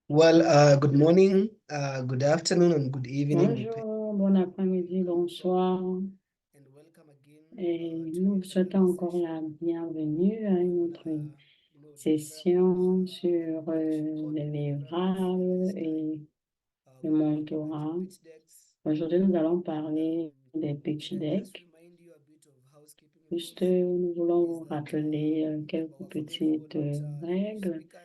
Well, good morning, good afternoon, and good evening, Bonjour, bon après-midi, bonsoir. and welcome again Et to nous vous yet souhaitons another encore session la bienvenue à une on, autre deliverables, session sur code les deliverables, and livrables this time et le we'll be looking at the mentorat. pitch decks. Aujourd'hui, nous allons Um, parler des pitch let me just decks. remind you a bit of housekeeping Juste, rules. nous voulons Is vous that rappeler quelques well, for those who are petites not English règles. speakers,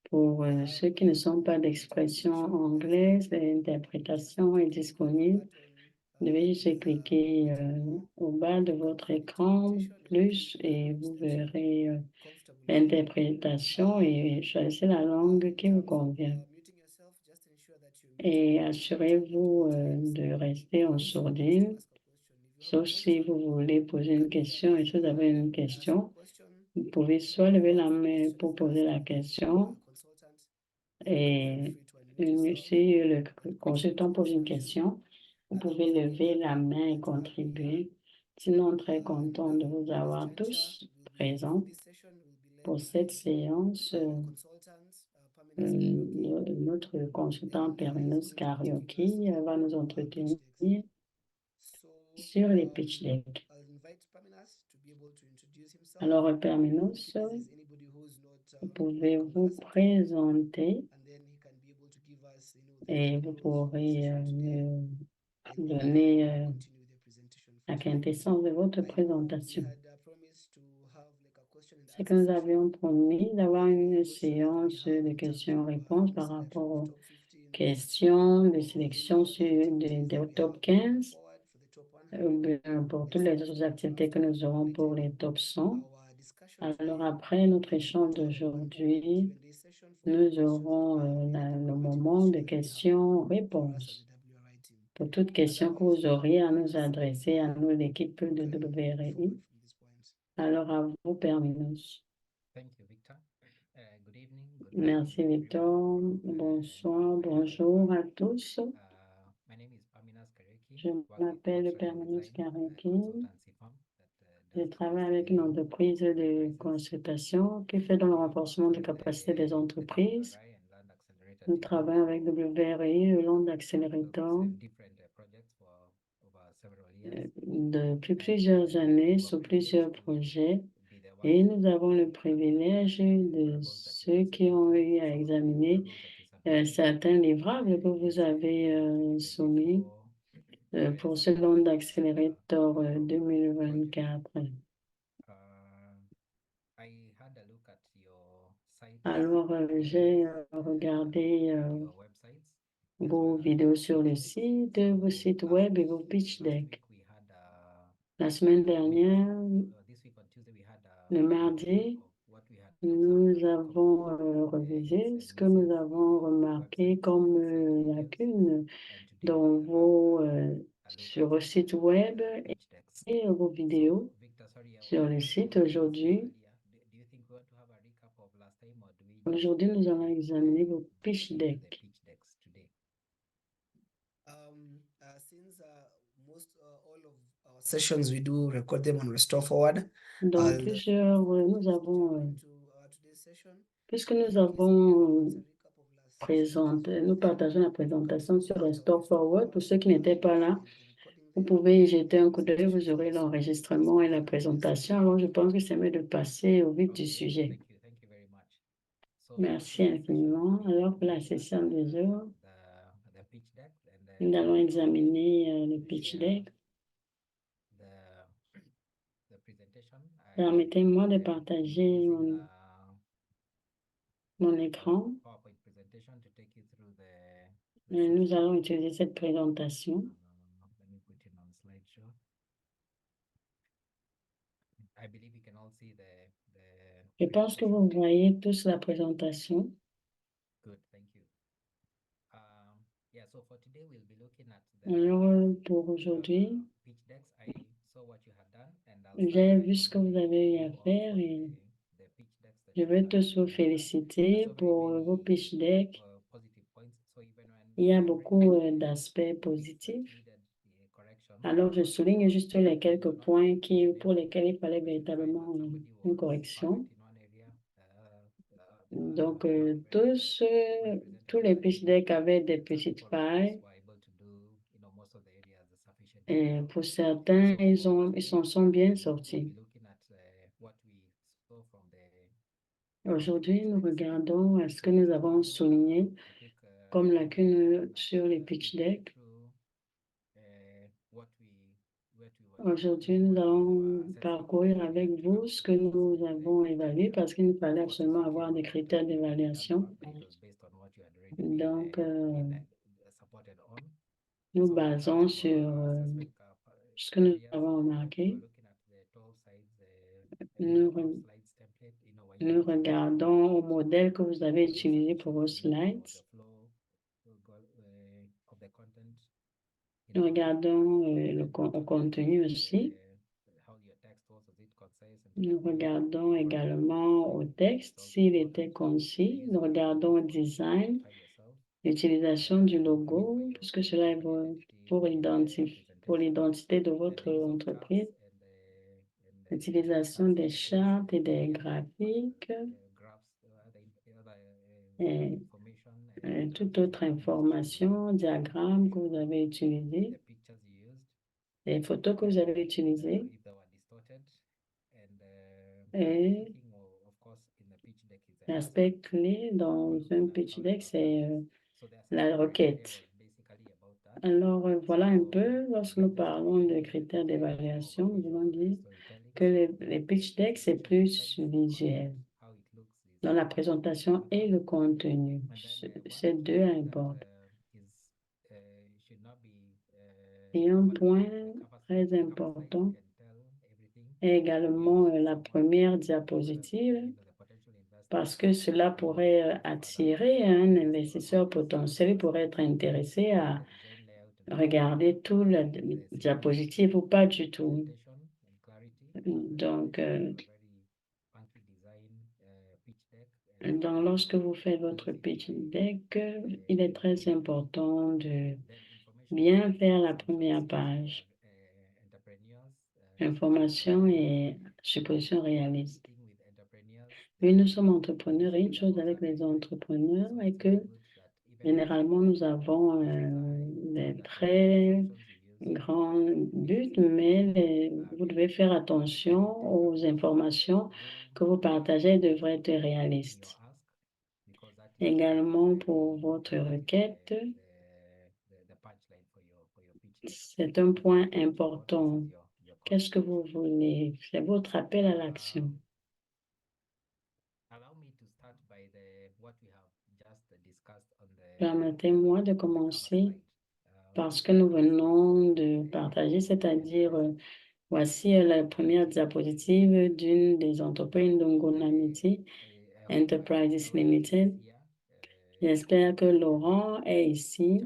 Pour we have ceux qui ne sont pas the d'expression interpretation on the anglaise, screen. Just l'interprétation est click on the disponible. button Vous devez that juste is cliquer written more. au bas de You can votre find écran interpretation and pick plus the et language vous that you verrez are comfortable with. l'interprétation et choisissez la langue In qui vous terms of convient. muting yourself, just ensure that you're muted Et and unmuted at assurez-vous all times. de rester en Also, please to sourdine, ask a question. If you have a sauf si question, vous voulez poser you une can either question. Et raise si your vous avez hand une and ask a question, question, vous pouvez soit or lever la ask a main question pour poser first, la and then question. our consultant can feel Et free to unmute yourself si le and contribute consultant to the pose une session. question, vous pouvez Very lever la happy main et to have you here. contribuer. Sinon, très content de vous My name is avoir Jancha. tous Will be présents this session will be led pour by cette séance. our consultant, Paminas Karaoke, Notre consultant and he's Perminus going to be taking us Karaoke va through nous pitch entretenir decks. So sur les pitch decks. I'll invite Paminas to be able to introduce himself. Alors, If Perminus, there's anybody who's not vous in pouvez vous capacity, présenter and then he can be able to give us, the et main vous rules for the pourrez session today, me and then donner we'll continue the presentation la from there. quintessence de votre I know we présentation. had promised to have like a question and C'est que answer nous session avions promis d'avoir where we une go through what we séance have de in terms of questions-réponses the par selection rapport of the aux top 15 questions, de or sélection the sur activities des that we top have going 15, forward for the top 100. pour And toutes so les that autres activités que after nous we've aurons pour completed les top 100. our discussion Alors today, après notre we'll be able échange to have one open d'aujourd'hui, Q&A session for any nous questions that aurons you have, any le technology moment de questions that you have for us as questions-réponses. the WRI team. Pour toutes questions que Otherwise, vous we'll auriez à nous just adresser à nous, l'équipe we de can move WRI, forward from this point. alors à vous, Perminus. Thank you, Victor. Good evening, good morning, Merci everyone. Victor. Bonsoir, bonjour à tous. My name is Paminas Kariuki. Je Work with m'appelle Construction Permanus Design Karaki. consultancy firm that Je does the travaille avec une hosting entreprise de enterprises. consultation qui fait dans le We renforcement work de with capacité des the entreprises. WRI and Land Accelerator Nous team travaillons avec WRI, le long d'accélérateur, with different projects for over several years. depuis And plusieurs années we're sur privileged plusieurs to projets. be the Et ones nous avons le privilège de deliverables that you ceux have qui ont submitted, eu à some of the examiner deliverables that you submitted certains livrables que in vous this avez soumis 2024 pour ce long d'accélérateur program 2024. project. I had a look at your sites, Alors, j'ai regardé your websites, as vos well as vidéos your sur le pitch decks. site, vos sites Last web et vos pitch last decks. week we had La semaine I mean dernière, this week on Tuesday we had le a review mardi, of what we had observed nous as avons hits revisé and ce que nous misses in avons your remarqué website comme details. lacunes And today dans we'll have vos a look sur at vos sites web pitch decks. et vos So vidéos Victor, sorry, sur le I site was asked aujourd'hui. earlier, do you think we want to have a recap of last time, or do we just Aujourd'hui, nous allons examiner vos pitch into the decks. pitch decks today? Since most all of our sessions we do record them on Restore Forward, Dans I'll nous avons, jump into today's session. puisque nous And please, if anybody avons wants a recap of last session, présenté, nous partageons la présentation sur check out Restore Restore Forward. Pour Forward. ceux qui n'étaient pas You'll là, find the recording vous there pouvez y jeter and un the coup d'œil, vous presentation aurez there. So l'enregistrement et la we can just présentation. Alors, je pense que c'est mieux de passer au vif du Okay, sujet. thank you very much. So for Merci today's session, infiniment. Alors, pour we'll la look at session du jour, the pitch deck, and nous allons I'll examiner le pitch share deck. the presentation. Permettez-moi de I'll be partager using mon écran. PowerPoint presentation to take you through the Nous session. allons utiliser cette présentation. Let me put it on slideshow. I believe you can all see Je pense que vous voyez tous la présentation. Good, thank you. Yeah, so for today we'll be looking at Alors, pour aujourd'hui, pitch decks. I saw what you had done, and I'll start j'ai by vu ce que vous avez eu à commending you all faire for et the pitch decks that je you veux tous vous submitted. féliciter So pour vos pitch decks. positive points. So even when Il y a beaucoup d'aspects positifs. needed correction, Alors, je souligne juste les quelques points pour lesquels il fallait véritablement une correction. in one area, Donc, tous les pitch decks avaient des petites failles. Et pour certains, ils s'en sont bien sortis. Aujourd'hui, nous regardons à ce que nous avons souligné comme lacune sur les pitch decks. Aujourd'hui, nous allons parcourir avec vous ce que nous avons évalué parce qu'il nous fallait absolument avoir des critères d'évaluation. Donc, nous basons sur ce que nous avons remarqué. Nous regardons au modèle que vous avez utilisé pour vos slides. Nous regardons le contenu aussi. Nous regardons également au texte, s'il était concis. Nous regardons au design, l'utilisation du logo, puisque cela est pour l'identité de votre entreprise. L'utilisation des chartes et des graphiques et toute autre information, diagramme que vous avez utilisé, les photos que vous avez utilisées. Et l'aspect clé dans un pitch deck, c'est la requête. Alors, voilà un peu, lorsque nous parlons de critères d'évaluation, nous allons dire que les pitch decks, c'est plus visuel dans la présentation et le contenu. Ces deux importent. Et un point très important est également la première diapositive, parce que cela pourrait attirer un investisseur potentiel. Il pourrait être intéressé à regarder toute la diapositive ou pas du tout. Donc, lorsque vous faites votre pitch deck, il est très important de bien faire la première page. Information et supposition réaliste. Oui, nous sommes entrepreneurs et une chose avec les entrepreneurs est que généralement nous avons des très grands buts, mais vous devez faire attention aux informations que vous partagez devraient être réalistes. Également pour votre requête, c'est un point important. Qu'est-ce que vous voulez? C'est votre appel à l'action. Permettez-moi de commencer par ce que nous venons de partager, c'est-à-dire voici la première diapositive d'une des entreprises d'Ngonamity Enterprises Limited. J'espère que Laurent est ici.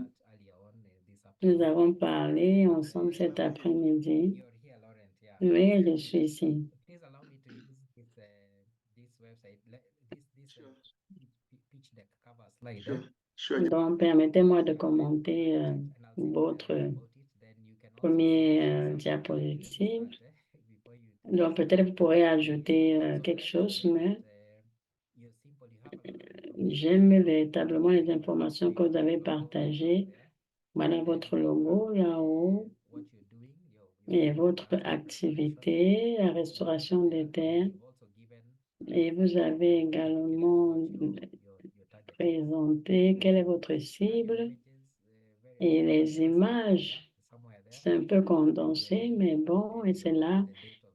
Nous avons parlé ensemble cet après-midi. Oui, je suis ici. Donc, permettez-moi de commenter votre première diapositive. Donc, peut-être vous pourrez ajouter quelque chose, mais j'aime véritablement les informations que vous avez partagées. Voilà votre logo là-haut et votre activité, la restauration des terres. Et vous avez également présenté quelle est votre cible et les images. C'est un peu condensé, mais bon, et c'est là.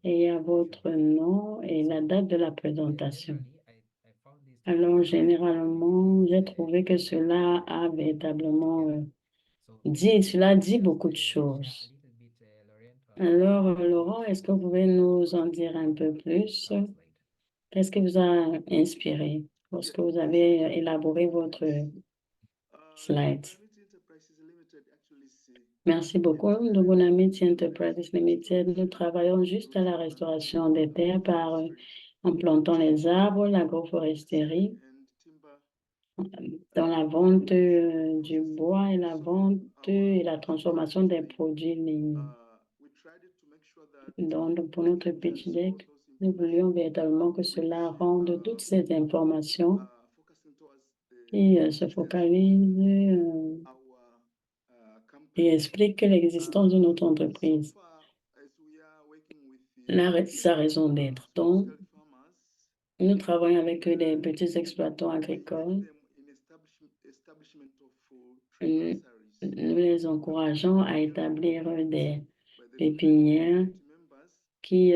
Et il y a votre nom et la date de la présentation. Alors, généralement, j'ai trouvé que cela a véritablement cela dit beaucoup de choses. Alors, Laurent, est-ce que vous pouvez nous en dire un peu plus? Qu'est-ce qui vous a inspiré lorsque vous avez élaboré votre slide? Merci beaucoup. Ngonamity Enterprises Limited, nous travaillons juste à la restauration des terres en plantant les arbres, l'agroforesterie, dans la vente du bois et la vente et la transformation des produits ligneux. Donc, pour notre pitch deck, nous voulions véritablement que cela rende toutes ces informations qui se focalise et explique l'existence de notre entreprise, sa raison d'être. Donc, nous travaillons avec des petits exploitants agricoles. Nous les encourageons à établir des pépinières qui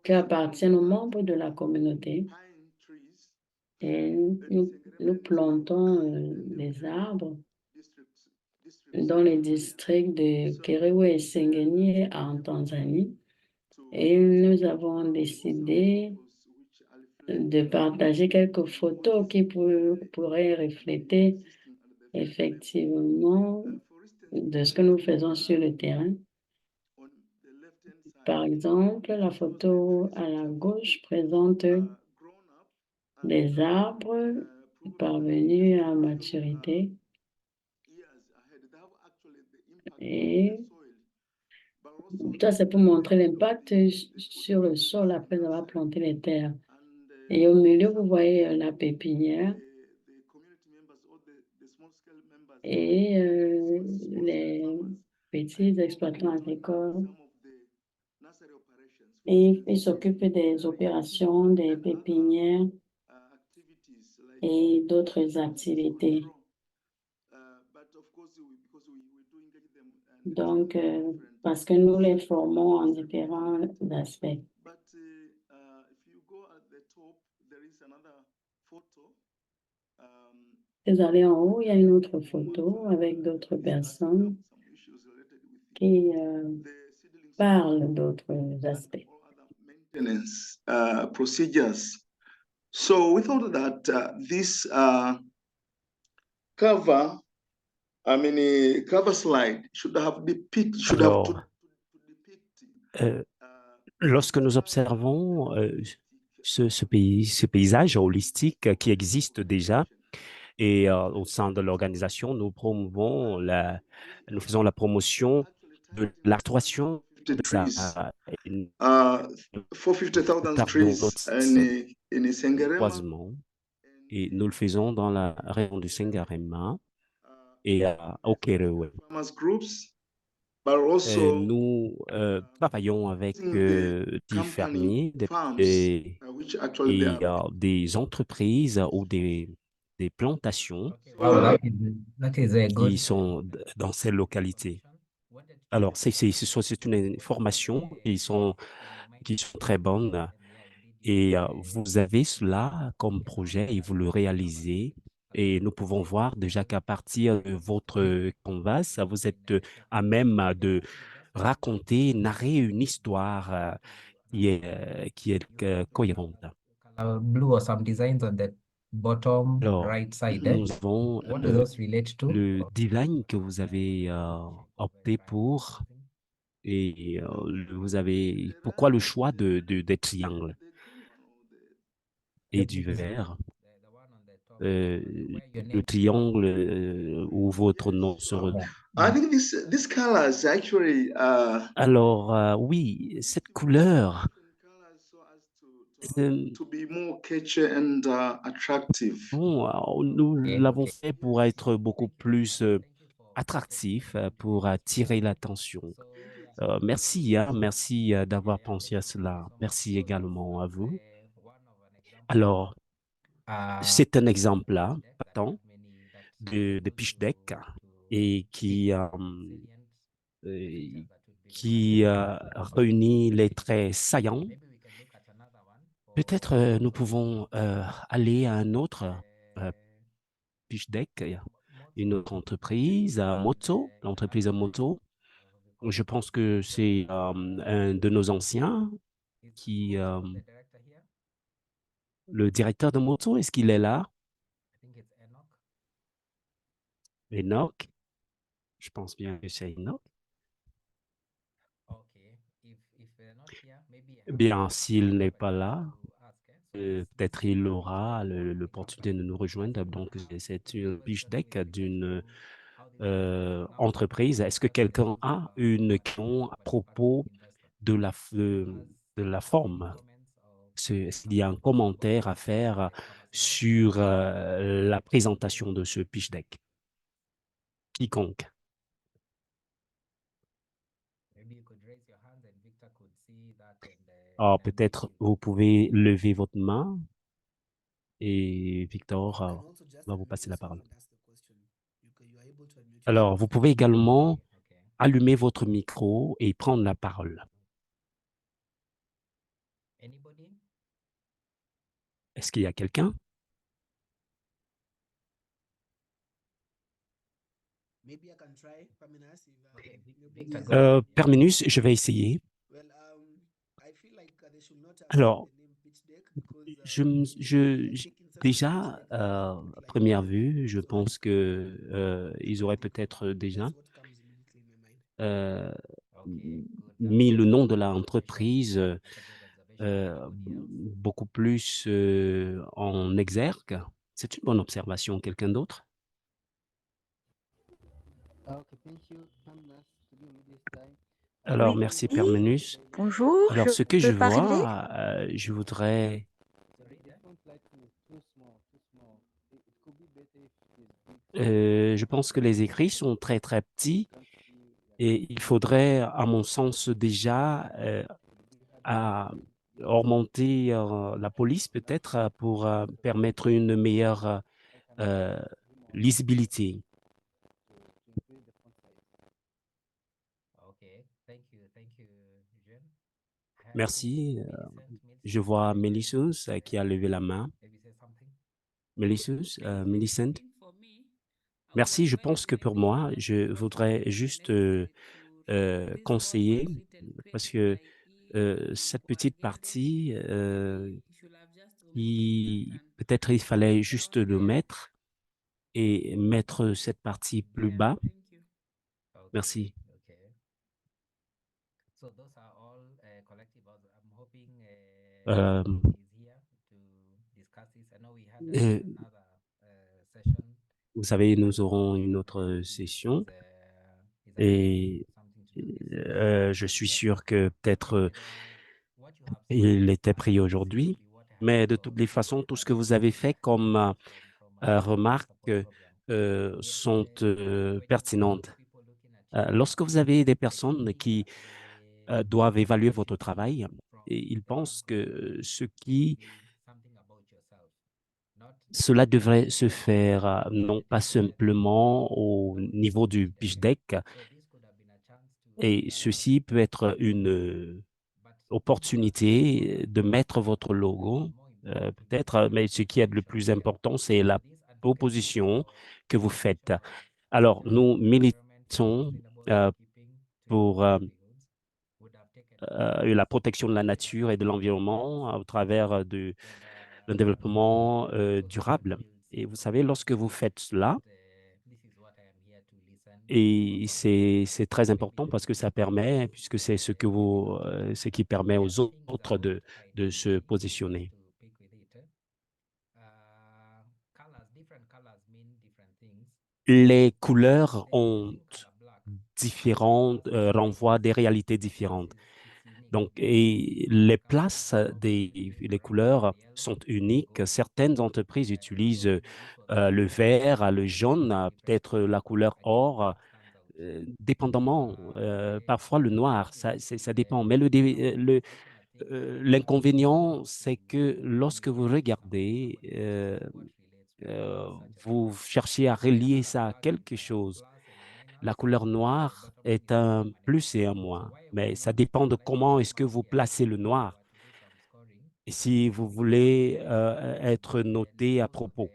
appartiennent aux membres de la communauté. Et nous plantons des arbres dans les districts de Kerewe et Sengeni en Tanzanie. Et nous avons décidé de partager quelques photos qui pourraient refléter effectivement de ce que nous faisons sur le terrain. Par exemple, la photo à la gauche présente des arbres parvenus à maturité et ça, c'est pour montrer l'impact sur le sol après avoir planté les terres. Et au milieu, vous voyez la pépinière et les petits exploitants agricoles. Et ils s'occupent des opérations, des pépinières et d'autres activités. Donc, parce que nous les formons en différents aspects. Vous allez en haut, il y a une autre photo avec d'autres personnes qui parlent d'autres aspects. Procedures. So we thought that this cover, cover slide should have Alors, lorsque nous observons ce paysage holistique qui existe déjà, et au sein de l'organisation, nous faisons la promotion de l'actuation de ça. 450,000 trees in Sengerema. Et nous le faisons dans la région du Sengerema et au Kerewe. Nous travaillons avec des fermiers et des entreprises ou des plantations qui sont dans ces localités. Alors, c'est une information qui sont très bonnes et vous avez cela comme projet et vous le réalisez. Et nous pouvons voir déjà qu'à partir de votre canvas, vous êtes à même de raconter, narrer une histoire qui est cohérente. Blue or some designs on the bottom right side. Nous avons What do those relate to? le design que vous avez opté pour et pourquoi le choix des triangles et du vert. Le triangle où votre nom se retrouve. I think this color is actually Alors, oui, cette couleur to be more catchy and attractive. Nous l'avons fait pour être beaucoup plus attractif, pour attirer l'attention. Merci d'avoir pensé à cela. Merci également à vous. Alors, c'est un exemple là, de pitch deck et qui réunit les traits saillants. Peut-être nous pouvons aller à un autre pitch deck, une autre entreprise, l'entreprise Moto. Je pense que c'est un de nos anciens le directeur de Moto, est-ce qu'il est là? Enoch? Je pense bien que c'est Enoch. Bien, s'il n'est pas là, peut-être il aura l'opportunité de nous rejoindre. Donc, c'est une pitch deck d'une entreprise. Est-ce que quelqu'un a une question à propos de la forme? Est-ce qu'il y a un commentaire à faire sur la présentation de ce pitch deck? Quiconque. Maybe you could raise your hand and Victor could see that Alors, and peut-être maybe vous pouvez lever votre main et Victor You can also just va vous unmute passer la yourself parole. and ask the question. You are able to unmute Alors, yourself. vous pouvez également okay. allumer votre micro et prendre la parole. Anybody? Est-ce qu'il y a quelqu'un? Maybe I can try, Paminas, if Okay, nobody Victor, is- go ahead. Terminus, je vais essayer. Well, I feel like they should not have Alors, said the name pitch deck because déjà, à première vue, je pense que ils auraient peut-être déjà That's what comes immediately in my mind. euh, Okay, good. mis le nom de l'entreprise That's a good observation. Anybody else? beaucoup plus en exergue. C'est une bonne observation. Quelqu'un d'autre? Alors, Oui, merci, Permenus. bonjour, Alors, je ce que je peux parler? vois, je voudrais... Sorry, yeah? je pense que les écrits sont très, très petits et il faudrait, à mon sens, déjà à augmenter la police peut-être pour permettre une meilleure lisibilité. Okay, thank you, Jean. Merci. Millicent, Je vois Melissus uh, qui a levé la main. maybe say something. Melissus, Millicent. For me, I would Merci. Je advise pense que pour selecting moi, products je that voudrais are juste necessary to this conseiller worldwide retail parce trade que like e and cette petite co-aggregators. partie, Maybe you should have just omitted that and peut-être il put fallait it juste down le there. mettre et mettre cette partie plus Yeah, bas. thank you. Okay, Merci. okay. So those are all collective. I'm hoping Euh, is here to discuss this. I know we had euh, another session. Vous savez, nous aurons une autre session Is et something to do this. je suis sûr que peut-être But, what you have said il était so far pris is aujourd'hui, exactly what I have mais de also toutes les façons, tout ce que vous gathered avez fait comme from our remarques support program. Yes, sont when you pertinentes. have people looking at you, Lorsque vous avez des personnes they qui think that doivent évaluer what votre you see travail, from et ils the pensent que background ce should qui be something about yourself, not cela devrait se what faire non pas simplement au niveau du pitch deck, so this could have been a chance to et ceci peut être une but opportunité de mettre votre logo, peut-être, mais ce qui est le plus important, c'est la proposition que vous faites. Alors, nous militons pour la protection de la nature et de l'environnement au travers d'un développement durable. Et vous savez, lorsque vous faites cela, et c'est très important parce que ça permet, puisque c'est ce qui permet aux autres de se positionner. Les couleurs ont renvoient des réalités différentes. Donc, et les places les couleurs sont uniques. Certaines entreprises utilisent le vert, le jaune, peut-être la couleur or, dépendamment, parfois le noir, ça dépend. Mais l'inconvénient, c'est que lorsque vous regardez, vous cherchez à relier ça à quelque chose. La couleur noire est un plus et un moins, mais ça dépend de comment est-ce que vous placez le noir et si vous voulez être noté à propos.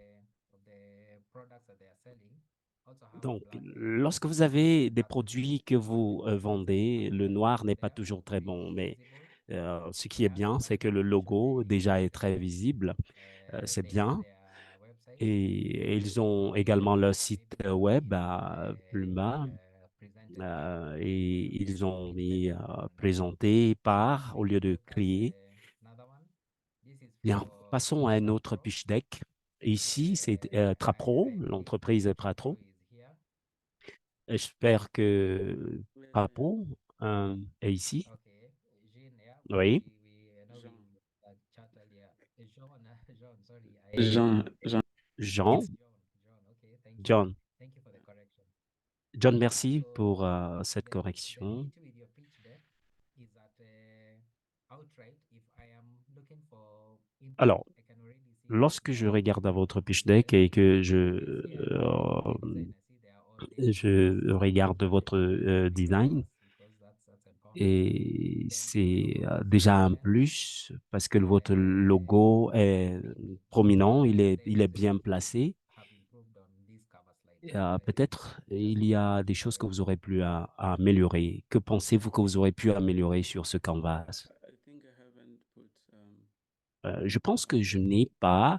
Donc, lorsque vous avez des produits que vous vendez, le noir n'est pas toujours très bon, mais ce qui est bien, c'est que le logo déjà est très visible, c'est bien. Et ils ont également leur site web à Pluma et ils ont mis présenté par au lieu de créer. Bien, passons à un autre pitch deck. Ici, c'est Trapro, l'entreprise Pratro. J'espère que Trapro est ici. Oui. Jean, It's John. Okay, thank you. John, Thank you for the correction. John, merci So pour cette the correction. issue with your pitch deck is that outright, if I am looking for input, Alors, I can already see that lorsque je regarde à votre pitch deck et que je regarde votre design, et c'est déjà un plus parce que votre logo est prominent, il est bien placé. Peut-être il y a des choses que vous aurez pu à améliorer. Que pensez-vous que vous aurez pu améliorer sur ce canvas? Je pense que je n'ai pas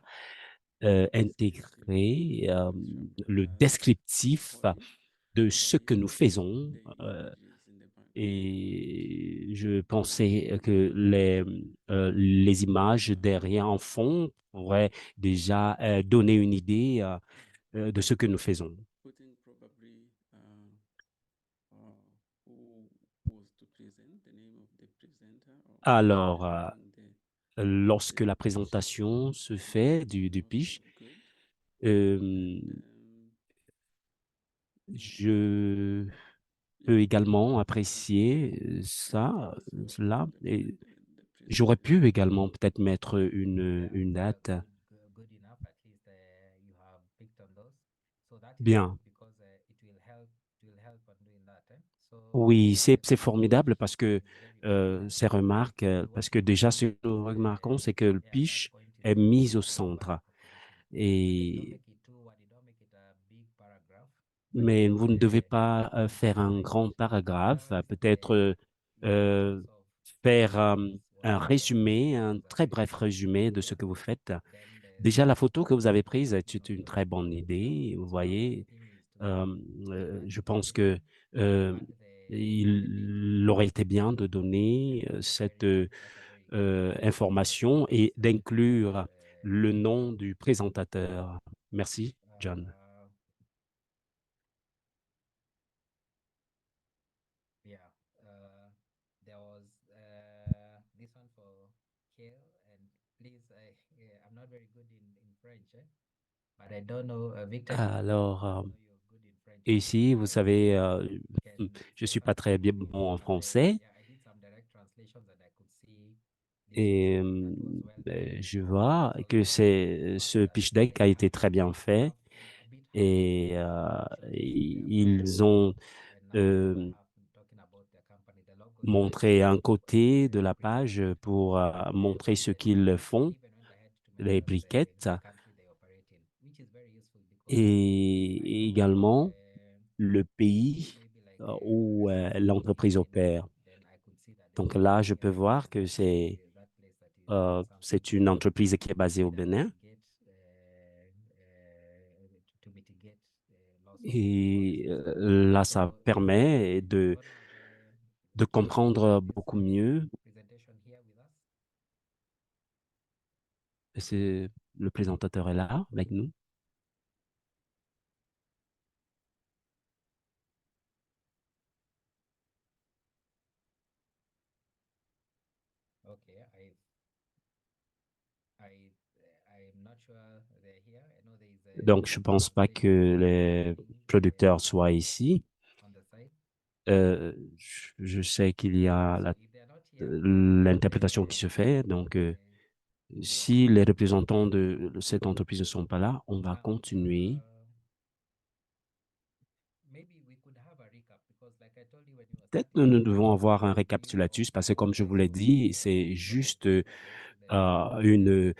intégré le descriptif de ce que nous faisons. Et je pensais que les images derrière en fond pourraient déjà donner une idée de ce que nous faisons. Alors, lorsque la présentation se fait du pitch, euh, je peux également apprécier cela. Et j'aurais pu également peut-être mettre une date. good enough. At least you have picked on those. So that is Bien. good because it will help on doing that. So Oui, what I c'est think formidable parce que is very important. ces remarques, parce que déjà ce que nous remarquons, c'est que le Yeah, that pitch point is est very mis au important. centre. Positioning. But then don't Et make it too wordy. Don't make it a big paragraph. mais vous ne devez pas Just faire un like grand paragraphe, peut-être you have euh, lots of faire points un what résumé, un you are très trying bref to résumé de do. ce que vous faites. Then Déjà, la photo que vous avez the prise description est of une your très bonne product. idée. Vous So our main voyez, thing is to euh, je pense basically que add the date. il aurait été bien de donner cette That's a very important part. information et d'inclure le nom du présentateur. Merci, John. Yeah, there was this one for Kale, and please, I'm not very good in French, but I don't know, Victor. Alors, I know you're good in French. ici, vous savez, Can je ne say suis pas très something bien bon en because français yeah, I did some direct translations and I could see this et was that was well done. je vois So que what ce pitch deck a été très bien fait a bit hard et to ils ont and now euh, talking about the company, the logo is very montrer un côté de la page representative. pour montrer ce qu'ils font, Even went ahead to les mention briquettes, the country they operate in, which is very useful because I et know également le pays maybe like où recently l'entreprise in Nairobi, opère. then I could see that Donc there's là, je something peux about voir que that place that is doing something c'est une entreprise qui est basée au that Bénin. to mitigate loss of Et forests. là, So ça permet de gonna have comprendre beaucoup mieux. presentation here with us. C'est, le présentateur est là avec nous. Okay, I'm not sure they're here. I know there is a Donc, je ne pense pas que les producteurs soient ici. on the side. Je sais qu'il y a So if they're not here, l'interprétation qui se fait. Donc, si les représentants de cette entreprise ne sont pas là, on va continuer. maybe we could have a recap because like I told you when you were Peut-être starting, nous devons avoir un récapitulatif parce que, comme je vous l'ai dit, c'est juste une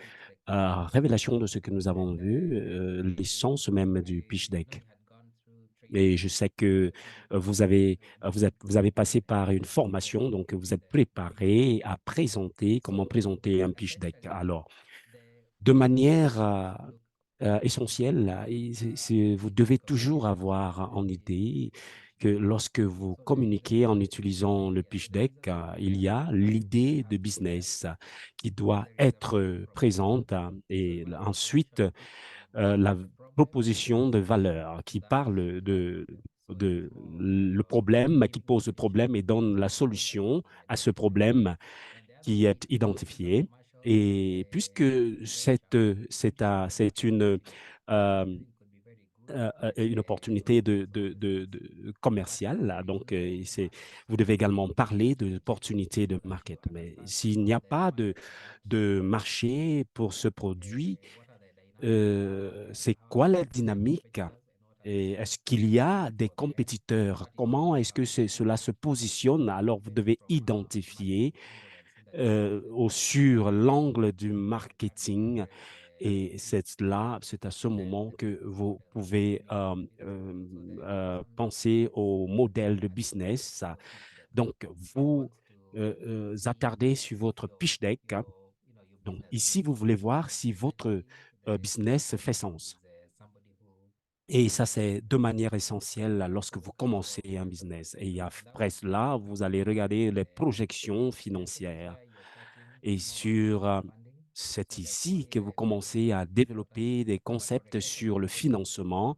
révélation de ce que nous avons vu, l'essence même du pitch deck. Et je sais que vous avez passé par une formation, donc vous êtes préparé à présenter, comment présenter un pitch deck. Alors, de manière essentielle, là, vous devez toujours avoir en idée que lorsque vous communiquez en utilisant le pitch deck, il y a l'idée de business qui doit être présente et ensuite la proposition de valeur qui parle de le problème, qui pose le problème et donne la solution à ce problème qui est identifié. Et puisque c'est une opportunité de commerciale, là, donc vous devez également parler de l'opportunité de market. Mais s'il n'y a pas de marché pour ce produit, c'est quoi la dynamique? Et est-ce qu'il y a des compétiteurs? Comment est-ce que cela se positionne? Alors, vous devez identifier sur l'angle du marketing et c'est à ce moment que vous pouvez penser au modèle de business. Donc, vous attardez sur votre pitch deck, hein. Donc, ici, vous voulez voir si votre business fait sens. Et ça, c'est de manière essentielle lorsque vous commencez un business. Et après cela, vous allez regarder les projections financières. Et c'est ici que vous commencez à développer des concepts sur le financement.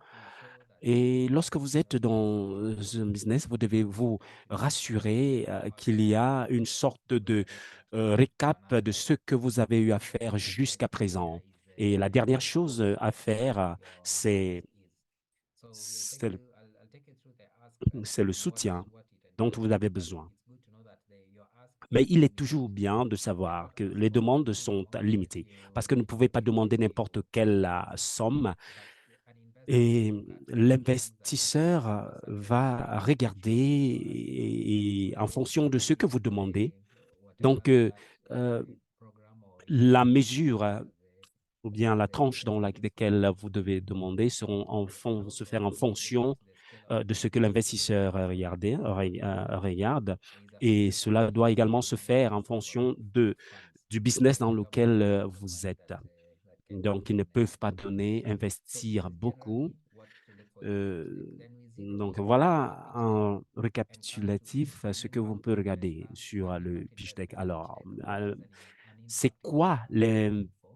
Et lorsque vous êtes dans un business, vous devez vous rassurer qu'il y a une sorte de récap de ce que vous avez eu à faire jusqu'à présent. Et la dernière chose à faire, c'est c'est le, c'est le soutien dont vous avez besoin. Mais il est toujours bien de savoir que les demandes sont limitées parce que vous ne pouvez pas demander n'importe quelle somme et l'investisseur va regarder en fonction de ce que vous demandez. Donc, la mesure ou bien la tranche dans laquelle vous devez demander se faire en fonction de ce que l'investisseur regarde. Et cela doit également se faire en fonction du business dans lequel vous êtes. Donc, ils ne peuvent pas investir beaucoup. Euh, donc, voilà un récapitulatif ce que vous pouvez regarder sur le pitch deck. Alors, c'est quoi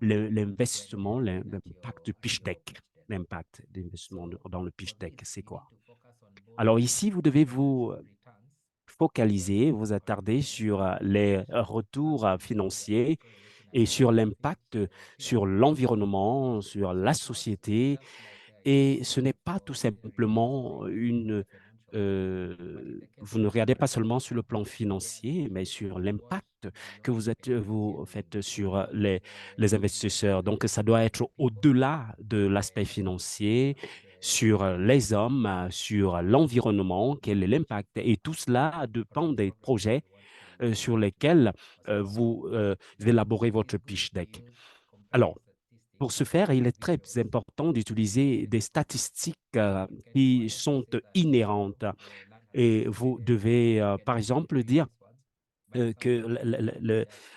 l'investissement, l'impact du pitch deck? L'impact d'investissement dans le pitch deck, c'est quoi? Alors ici, vous devez vous focaliser, vous attarder sur les retours financiers et sur l'impact sur l'environnement, sur la société. Et ce n'est pas tout simplement vous ne regardez pas seulement sur le plan financier, mais sur l'impact que vous faites sur les investisseurs. Donc, ça doit être au-delà de l'aspect financier, sur les hommes, sur l'environnement, quel est l'impact. Et tout cela dépend des projets sur lesquels vous élaborez votre pitch deck. Alors, pour ce faire, il est très important d'utiliser des statistiques qui sont inhérentes. Et vous devez, par exemple, dire que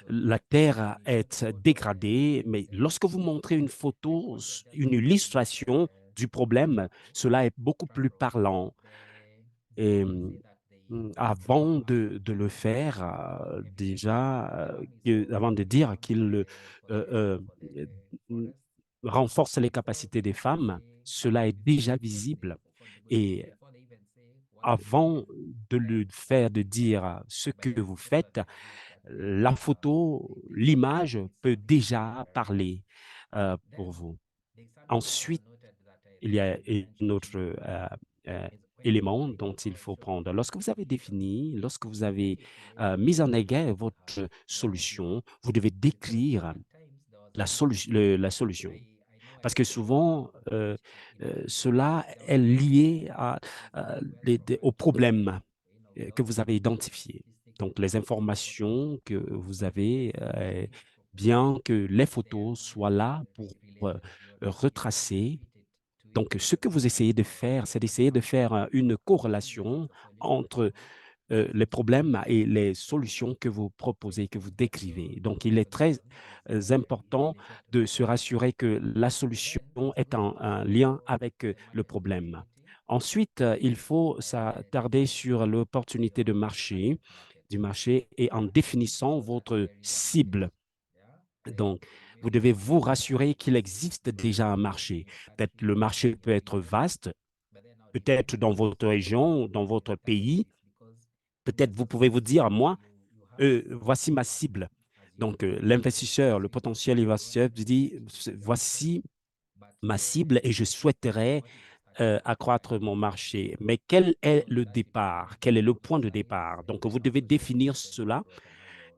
la Terre est dégradée, mais lorsque vous montrez une photo, une illustration du problème, cela est beaucoup plus parlant. Et avant de le faire, déjà, avant de dire qu'il euh, euh, renforce les capacités des femmes, cela est déjà visible. Et avant de le faire, de dire ce que vous faites, la photo, l'image peut déjà parler pour vous. Ensuite, il y a un autre euh, élément dont il faut prendre. Lorsque vous avez mis en égard votre solution, vous devez décrire la solution. Parce que souvent, cela est lié au problème que vous avez identifié. Donc, les informations que vous avez, bien que les photos soient là pour retracer. Donc, ce que vous essayez de faire, c'est d'essayer de faire une corrélation entre les problèmes et les solutions que vous proposez, que vous décrivez. Donc, il est très important de se rassurer que la solution est en lien avec le problème. Ensuite, il faut s'attarder sur l'opportunité du marché et en définissant votre cible. Donc, vous devez vous rassurer qu'il existe déjà un marché. Peut-être le marché peut être vaste, peut-être dans votre région, dans votre pays. Peut-être vous pouvez vous dire, moi, voici ma cible. Donc, l'investisseur, le potentiel investisseur dit, voici ma cible et je souhaiterais accroître mon marché. Mais quel est le départ? Quel est le point de départ? Donc, vous devez définir cela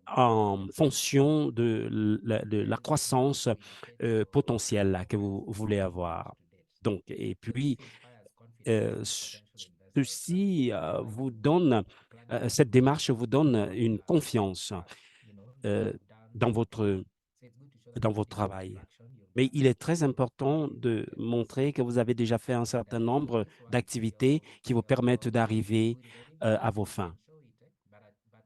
en fonction de la croissance potentielle que vous voulez avoir. Donc, et puis, ceci vous donne, cette démarche vous donne une confiance euh, dans votre travail. Mais il est très important de montrer que vous avez déjà fait un certain nombre d'activités qui vous permettent d'arriver à vos fins.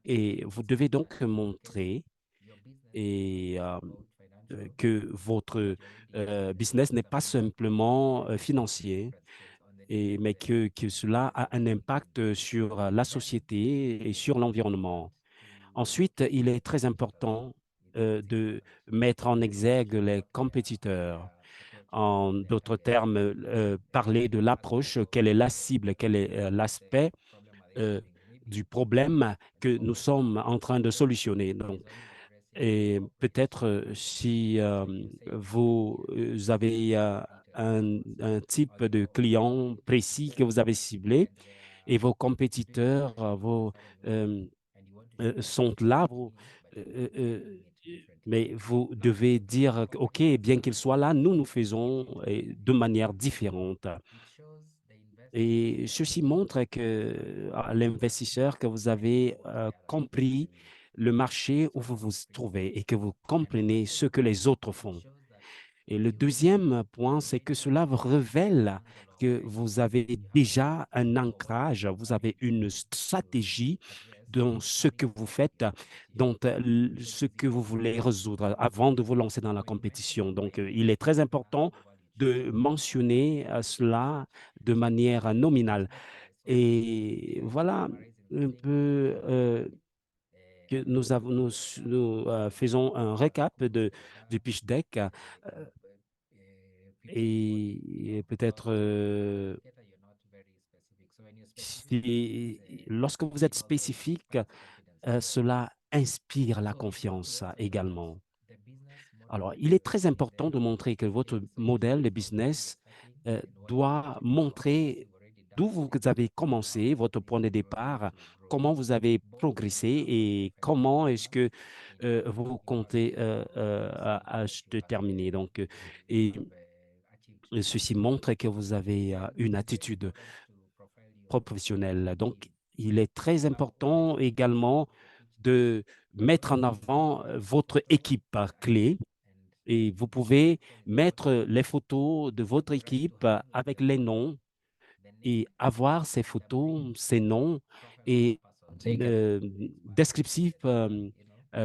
Et vous devez donc montrer et, que votre business n'est pas simplement financier, mais que cela a un impact sur la société et sur l'environnement. Ensuite, il est très important de mettre en exergue les compétiteurs. En d'autres termes, parler de l'approche, quelle est la cible, quel est l'aspect euh, du problème que nous sommes en train de solutionner. Donc, et peut-être si vous avez un type de client précis que vous avez ciblé et vos compétiteurs euh, sont là, mais vous devez dire, OK, bien qu'ils soient là, nous faisons de manière différente. Et ceci montre que l'investisseur que vous avez compris le marché où vous vous trouvez et que vous comprenez ce que les autres font. Et le deuxième point, c'est que cela vous révèle que vous avez déjà un ancrage, vous avez une stratégie dans ce que vous faites, dans ce que vous voulez résoudre avant de vous lancer dans la compétition. Donc, il est très important de mentionner cela de manière nominale. Et voilà un peu que nous faisons un récap du pitch deck et peut-être lorsque vous êtes spécifique, cela inspire la confiance également. Alors, il est très important de montrer que votre modèle de business doit montrer d'où vous avez commencé, votre point de départ, comment vous avez progressé et comment est-ce que vous comptez à terminer. Donc, et ceci montre que vous avez une attitude professionnelle. Donc, il est très important également de mettre en avant votre équipe clé et vous pouvez mettre les photos de votre équipe avec les noms et avoir ces photos, ces noms et descriptifs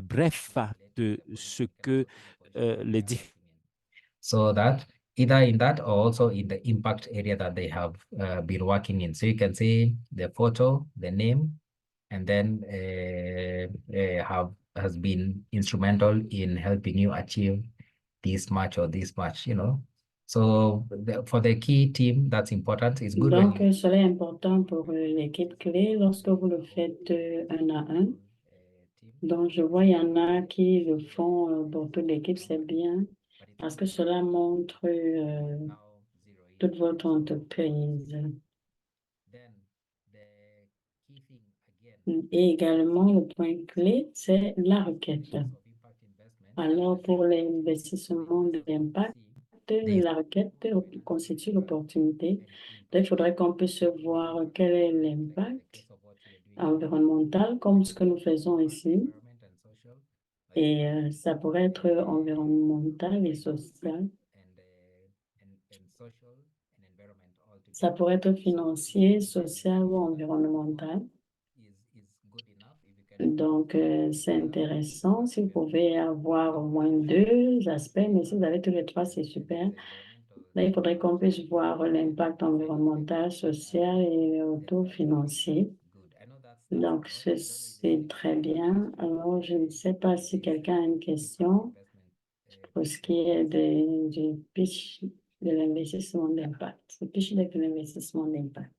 brefs de ce que les différents. So that either in that or also in the impact area that they have been working in. So you can see the photo, the name, and then has been instrumental in helping you achieve this much or this much, So for the key team, that's important. It's good. Donc, cela est important pour l'équipe clé lorsque vous le faites un à un. Donc, je vois, il y en a qui le font pour toute l'équipe, c'est bien, parce que cela montre toute votre entreprise. Et également, le point clé, c'est la requête. Alors, pour l'investissement d'impact, la requête constitue l'opportunité. Donc, il faudrait qu'on puisse voir quel est l'impact environnemental, comme ce que nous faisons ici. Et ça pourrait être environnemental et social. Ça pourrait être financier, social ou environnemental. Donc, c'est intéressant. Si vous pouvez avoir au moins 2 aspects, mais si vous avez tous les 3, c'est super. Là, il faudrait qu'on puisse voir l'impact environnemental, social et auto-financier. Donc, c'est très bien. Alors, je ne sais pas si quelqu'un a une question pour ce qui est du pitch de l'investissement d'impact. Le pitch de l'investissement d'impact.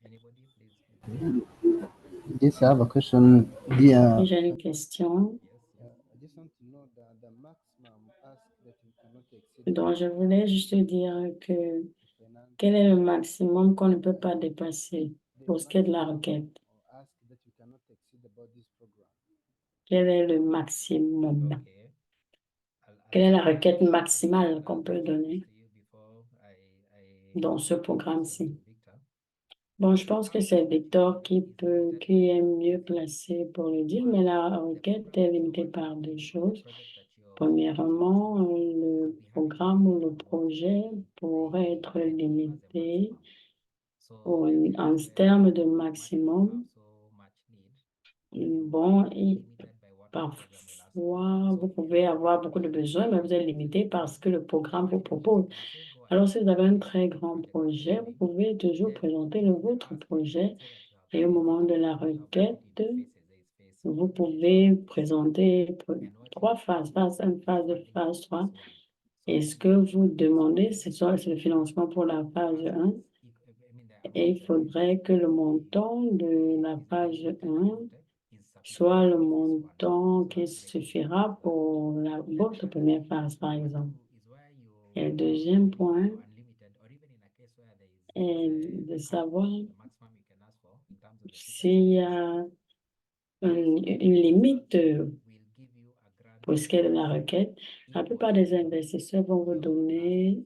Yes, I have a question. J'ai une question. Donc, je voulais juste dire que quel est le maximum qu'on ne peut pas dépasser pour ce qui est de la requête? Quel est le maximum? Okay. Quelle est la I'll requête just maximale qu'on peut donner to you before I dans ce pass programme-ci? to Victor. Bon, je pense que c'est Victor qui est mieux placé pour le dire, mais la requête est limitée par deux choses. Premièrement, le programme ou le projet pourrait être limité en termes de maximum. Bon, et parfois, vous pouvez avoir beaucoup de besoins, mais vous êtes limité parce que le programme vous propose. Alors, si vous avez un très grand projet, vous pouvez toujours présenter le vôtre projet et au moment de la requête, vous pouvez présenter 3 phases, phase 1, phase 2, phase 3. Et ce que vous demandez, c'est le financement pour la phase 1. Et il faudrait que le montant de la phase 1 soit le montant qui suffira pour votre première phase, par exemple. Et le deuxième point est de savoir s'il y a une limite pour ce qui est de la requête. La plupart des investisseurs vont vous donner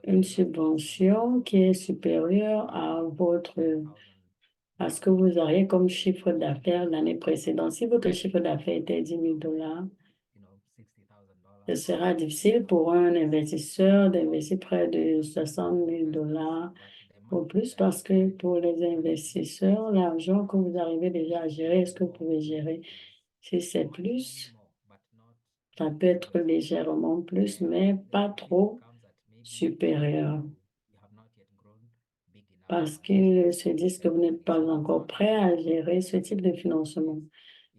une subvention qui est supérieure à ce que vous auriez comme chiffre d'affaires l'année précédente. Si votre chiffre d'affaires était 10 000 $, ce sera difficile pour un investisseur d'investir près de 60 000 $ ou plus parce que pour les investisseurs, l'argent que vous arrivez déjà à gérer, est-ce que vous pouvez gérer? Si c'est plus, ça peut être légèrement plus, mais pas trop supérieur. Parce qu'ils se disent que vous n'êtes pas encore prêt à gérer ce type de financement.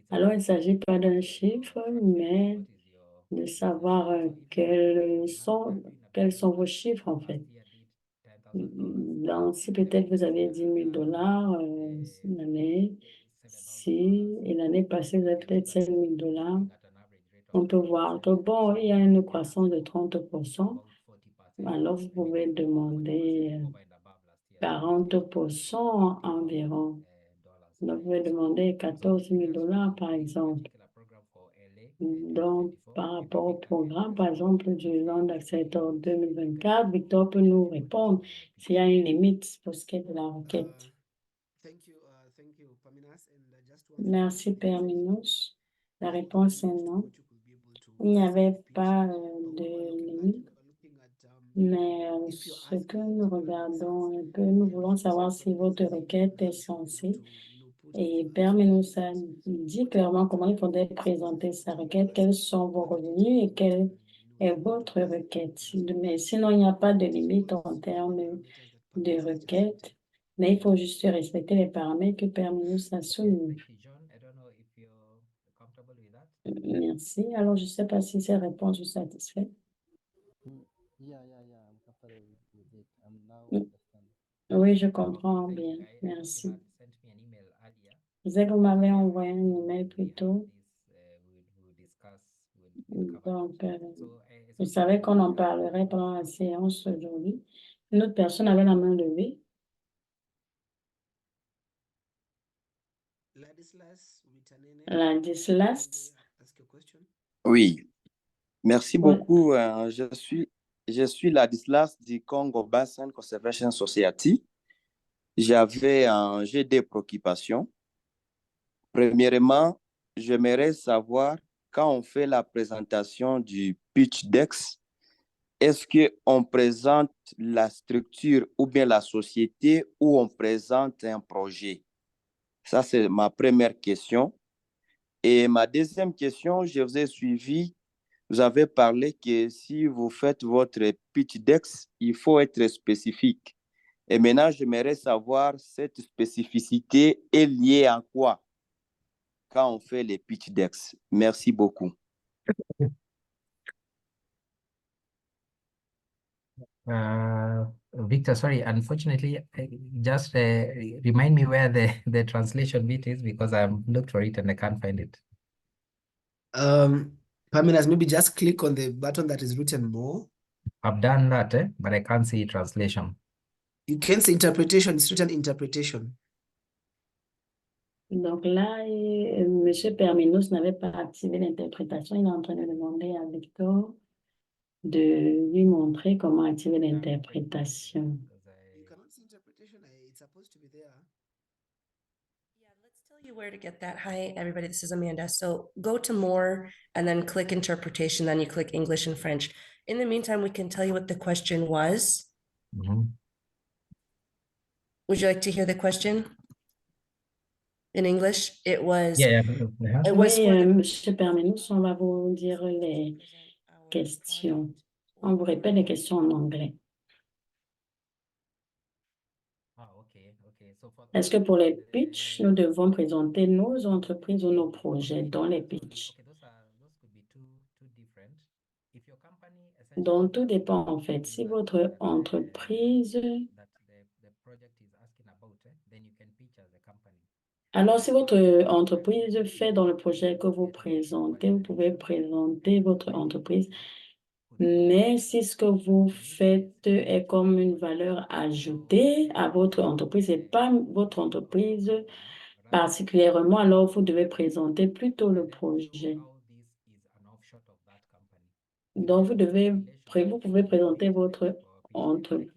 Alors, il ne s'agit pas d'un chiffre, mais de savoir quels sont vos chiffres, en fait. Si peut-être vous avez 10 000 $ l'année, et l'année passée, vous avez peut-être 5 000 $, on peut voir que, bon, il y a une croissance de 30%, alors vous pouvez demander 40% environ. Donc, vous pouvez demander 14 000 $ par exemple. Donc, par rapport au programme, par exemple, du Land Accelerator 2024, Victor peut nous répondre s'il y a une limite pour ce qui est de la requête. Thank you, Paminas. And just to Merci, answer Père Minos. La réponse est non. Il n'y avait pas de limite. Mais ce que nous regardons et que nous voulons savoir si votre requête est censée, et Père Minos a dit clairement comment il faudrait présenter sa requête, quels sont vos revenus et quelle est votre requête. Mais sinon, il n'y a pas de limite en termes de requête, mais il faut juste respecter les paramètres que Père Minos a soulignés. Merci. Alors, je ne sais pas si ces réponses vous satisfait. Oui, je comprends bien. Merci. Vous savez que vous m'avez envoyé un email plus tôt. Donc, vous savez qu'on en parlerait pendant la séance aujourd'hui. Une autre personne avait la main levée. Ladislas. Oui, merci Ouais. beaucoup. Je suis Ladislas du Congo Basin Conservation Society. J'ai des préoccupations. Premièrement, j'aimerais savoir quand on fait la présentation du pitch deck, est-ce qu'on présente la structure ou bien la société ou on présente un projet? Ça, c'est ma première question. Et ma deuxième question, je vous ai suivi. Vous avez parlé que si vous faites votre pitch deck, il faut être spécifique. Et maintenant, j'aimerais savoir cette spécificité est liée à quoi quand on fait les pitch decks. Merci beaucoup. Victor, sorry, unfortunately, just remind me where the translation bit is because I've looked for it and I can't find it. Paminas, maybe just click on the button that is written more. I've done that, but I can't see translation. You can see interpretation, it's written interpretation. Donc là, M. Perminos n'avait pas activé l'interprétation. Il est en train de demander à Victor de lui montrer comment activer l'interprétation. You cannot see interpretation, it's supposed to be there. Yeah, let's tell you where to get that. Hi, everybody, this is Amanda. So go to more and then click interpretation, then you click English and French. In the meantime, we can tell you what the question was. Would you like to hear the question? In English, it was. Yeah. It was Oui, for the- M. Perminos, on va vous dire les questions. On vous répète les questions en anglais. Est-ce que pour les pitchs, nous devons présenter nos entreprises ou nos projets dans les pitchs? Donc, tout dépend en fait. Si votre entreprise... Alors, si votre entreprise fait dans le projet que vous présentez, vous pouvez présenter votre entreprise. Mais si ce que vous faites est comme une valeur ajoutée à votre entreprise et pas votre entreprise particulièrement, alors vous devez présenter plutôt le projet. Donc, vous pouvez présenter votre entreprise.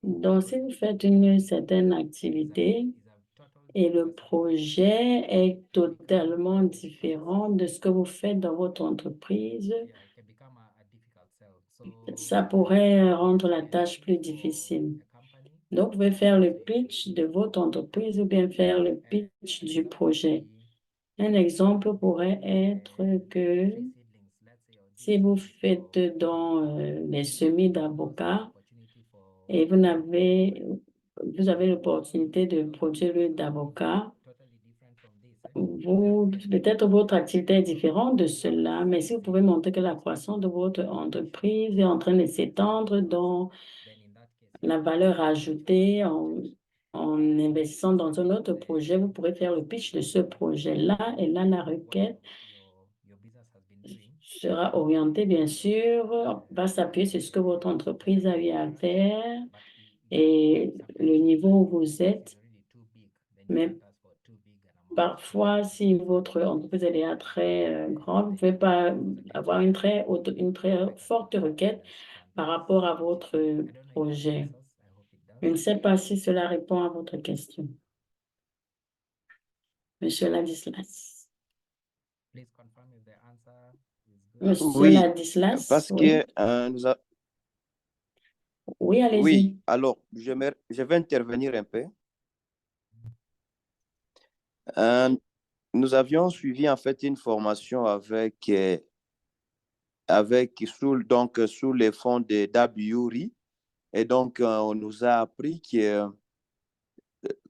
Donc, si vous faites une certaine activité et le projet est totalement différent de ce que vous faites dans votre entreprise, ça pourrait rendre la tâche plus difficile. Donc, vous pouvez faire le pitch de votre entreprise ou bien faire le pitch du projet. Un exemple pourrait être que si vous faites dans les semis d'avocats et vous avez l'opportunité de produire l'huile d'avocat, peut-être votre activité est différente de cela, mais si vous pouvez montrer que la croissance de votre entreprise est en train de s'étendre dans la valeur ajoutée en investissant dans un autre projet, vous pourrez faire le pitch de ce projet-là et là, la requête sera orientée, bien sûr, va s'appuyer sur ce que votre entreprise a eu à faire et le niveau où vous êtes. Mais parfois, si votre entreprise est déjà très grande, vous ne pouvez pas avoir une très forte requête par rapport à votre projet. Je ne sais pas si cela répond à votre question. Monsieur Ladislas. Monsieur Oui, Ladislas, parce oui. que Oui, allez-y. oui, alors je vais intervenir un peu. Nous avions suivi en fait une formation sous les fonds de WRI et donc on nous a appris que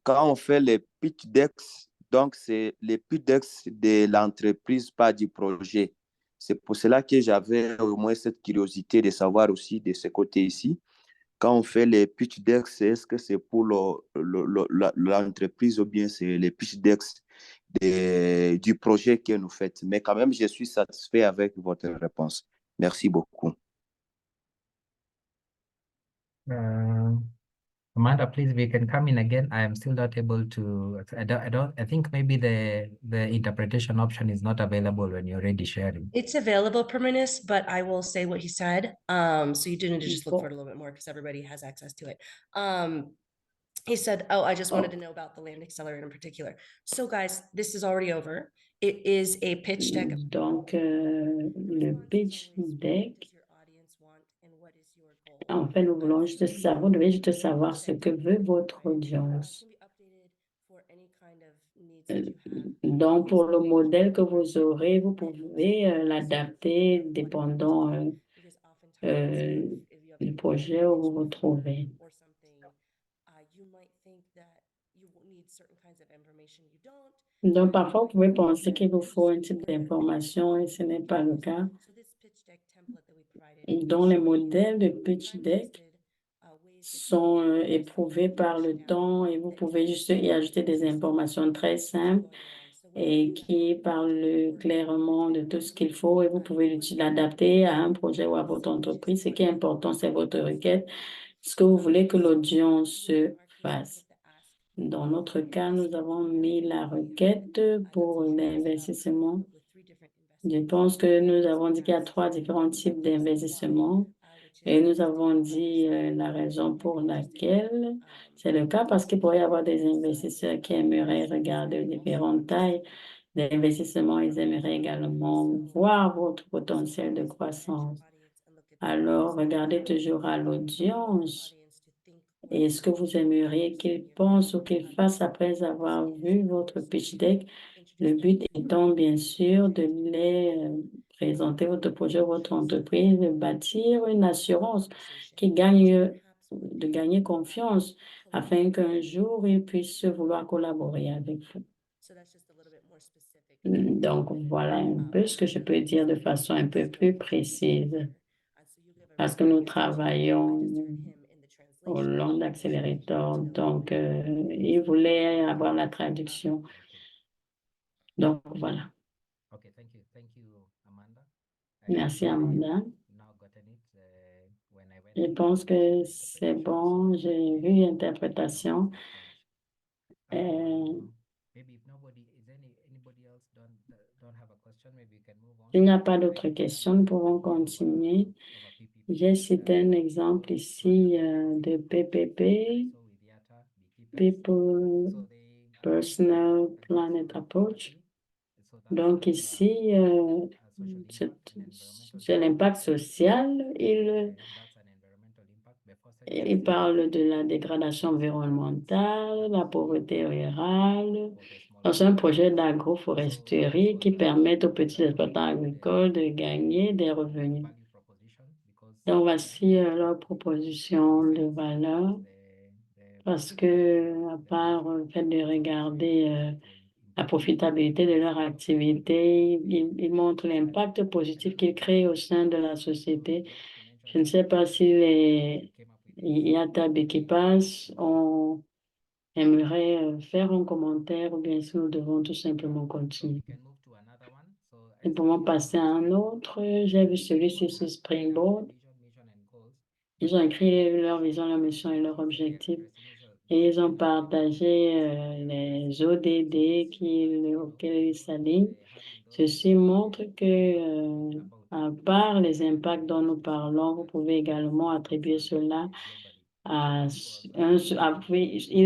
quand on fait les pitch decks, donc c'est les pitch decks de l'entreprise, pas du projet. C'est pour cela que j'avais au moins cette curiosité de savoir aussi de ce côté ici. Quand on fait les pitch decks, est-ce que c'est pour l'entreprise ou bien c'est les pitch decks du projet que nous faites? Mais quand même, je suis satisfait avec votre réponse. Merci beaucoup. Amanda, please, we can come in again. I am still not able to. I think maybe the interpretation option is not available when you're already sharing. It's available, Permanus, but I will say what he said. So you do need to just look for it a little bit more because everybody has access to it. He said, oh, I just wanted to know about the Land Accelerator in particular. So guys, this is already over. It is a pitch deck. Donc, le pitch deck, en fait, nous voulons juste savoir, vous devez juste savoir ce que veut votre audience. Donc, pour le modèle que vous aurez, vous pouvez l'adapter dépendant du projet où vous vous trouvez. Donc, parfois, vous pouvez penser qu'il vous faut un type d'information et ce n'est pas le cas. Dans les modèles de pitch deck sont éprouvés par le temps et vous pouvez juste y ajouter des informations très simples et qui parle clairement de tout ce qu'il faut et vous pouvez l'adapter à un projet ou à votre entreprise. Ce qui est important, c'est votre requête, ce que vous voulez que l'audience fasse. Dans notre cas, nous avons mis la requête pour l'investissement. Je pense que nous avons dit qu'il y a 3 différents types d'investissements et nous avons dit la raison pour laquelle c'est le cas parce qu'il pourrait y avoir des investisseurs qui aimeraient regarder différentes tailles d'investissement. Ils aimeraient également voir votre potentiel de croissance. Alors, regardez toujours à l'audience et ce que vous aimeriez qu'ils pensent ou qu'ils fassent après avoir vu votre pitch deck. Le but étant bien sûr de les présenter votre projet, votre entreprise, de bâtir une assurance qui gagne, de gagner confiance afin qu'un jour ils puissent vouloir collaborer avec vous. Donc, voilà un peu ce que je peux dire de façon un peu plus précise parce que nous travaillons au long d'Accelerator. Donc, il voulait avoir la traduction. Donc, voilà. Okay, thank you, Amanda. Merci, Amanda. Now gotten it when I went Je to pense que c'est bon. J'ai vu l'interprétation. Maybe if nobody is anybody else don't have a question, maybe we can move on. S'il n'y a pas d'autres questions, nous pouvons continuer. J'ai cité un exemple ici de PPP, People Personal Planet Approach. Donc ici, c'est l'impact social. Il parle de la dégradation environnementale, la pauvreté rurale. C'est un projet d'agroforesterie qui permet aux petits exploitants agricoles de gagner des revenus. Donc, voici leur proposition de valeur parce que, à part le fait de regarder la profitabilité de leur activité, ils montrent l'impact positif qu'ils créent au sein de la société. Je ne sais pas si les Yatabe qui passent, on aimerait faire un commentaire ou bien si nous devons tout simplement continuer. Nous pouvons passer à un autre. J'ai vu celui-ci sur Springboard. Ils ont écrit leur vision, leur mission et leur objectif. Et ils ont partagé les ODD auxquels ils s'alignent. Ceci montre que, à part les impacts dont nous parlons, vous pouvez également attribuer cela ils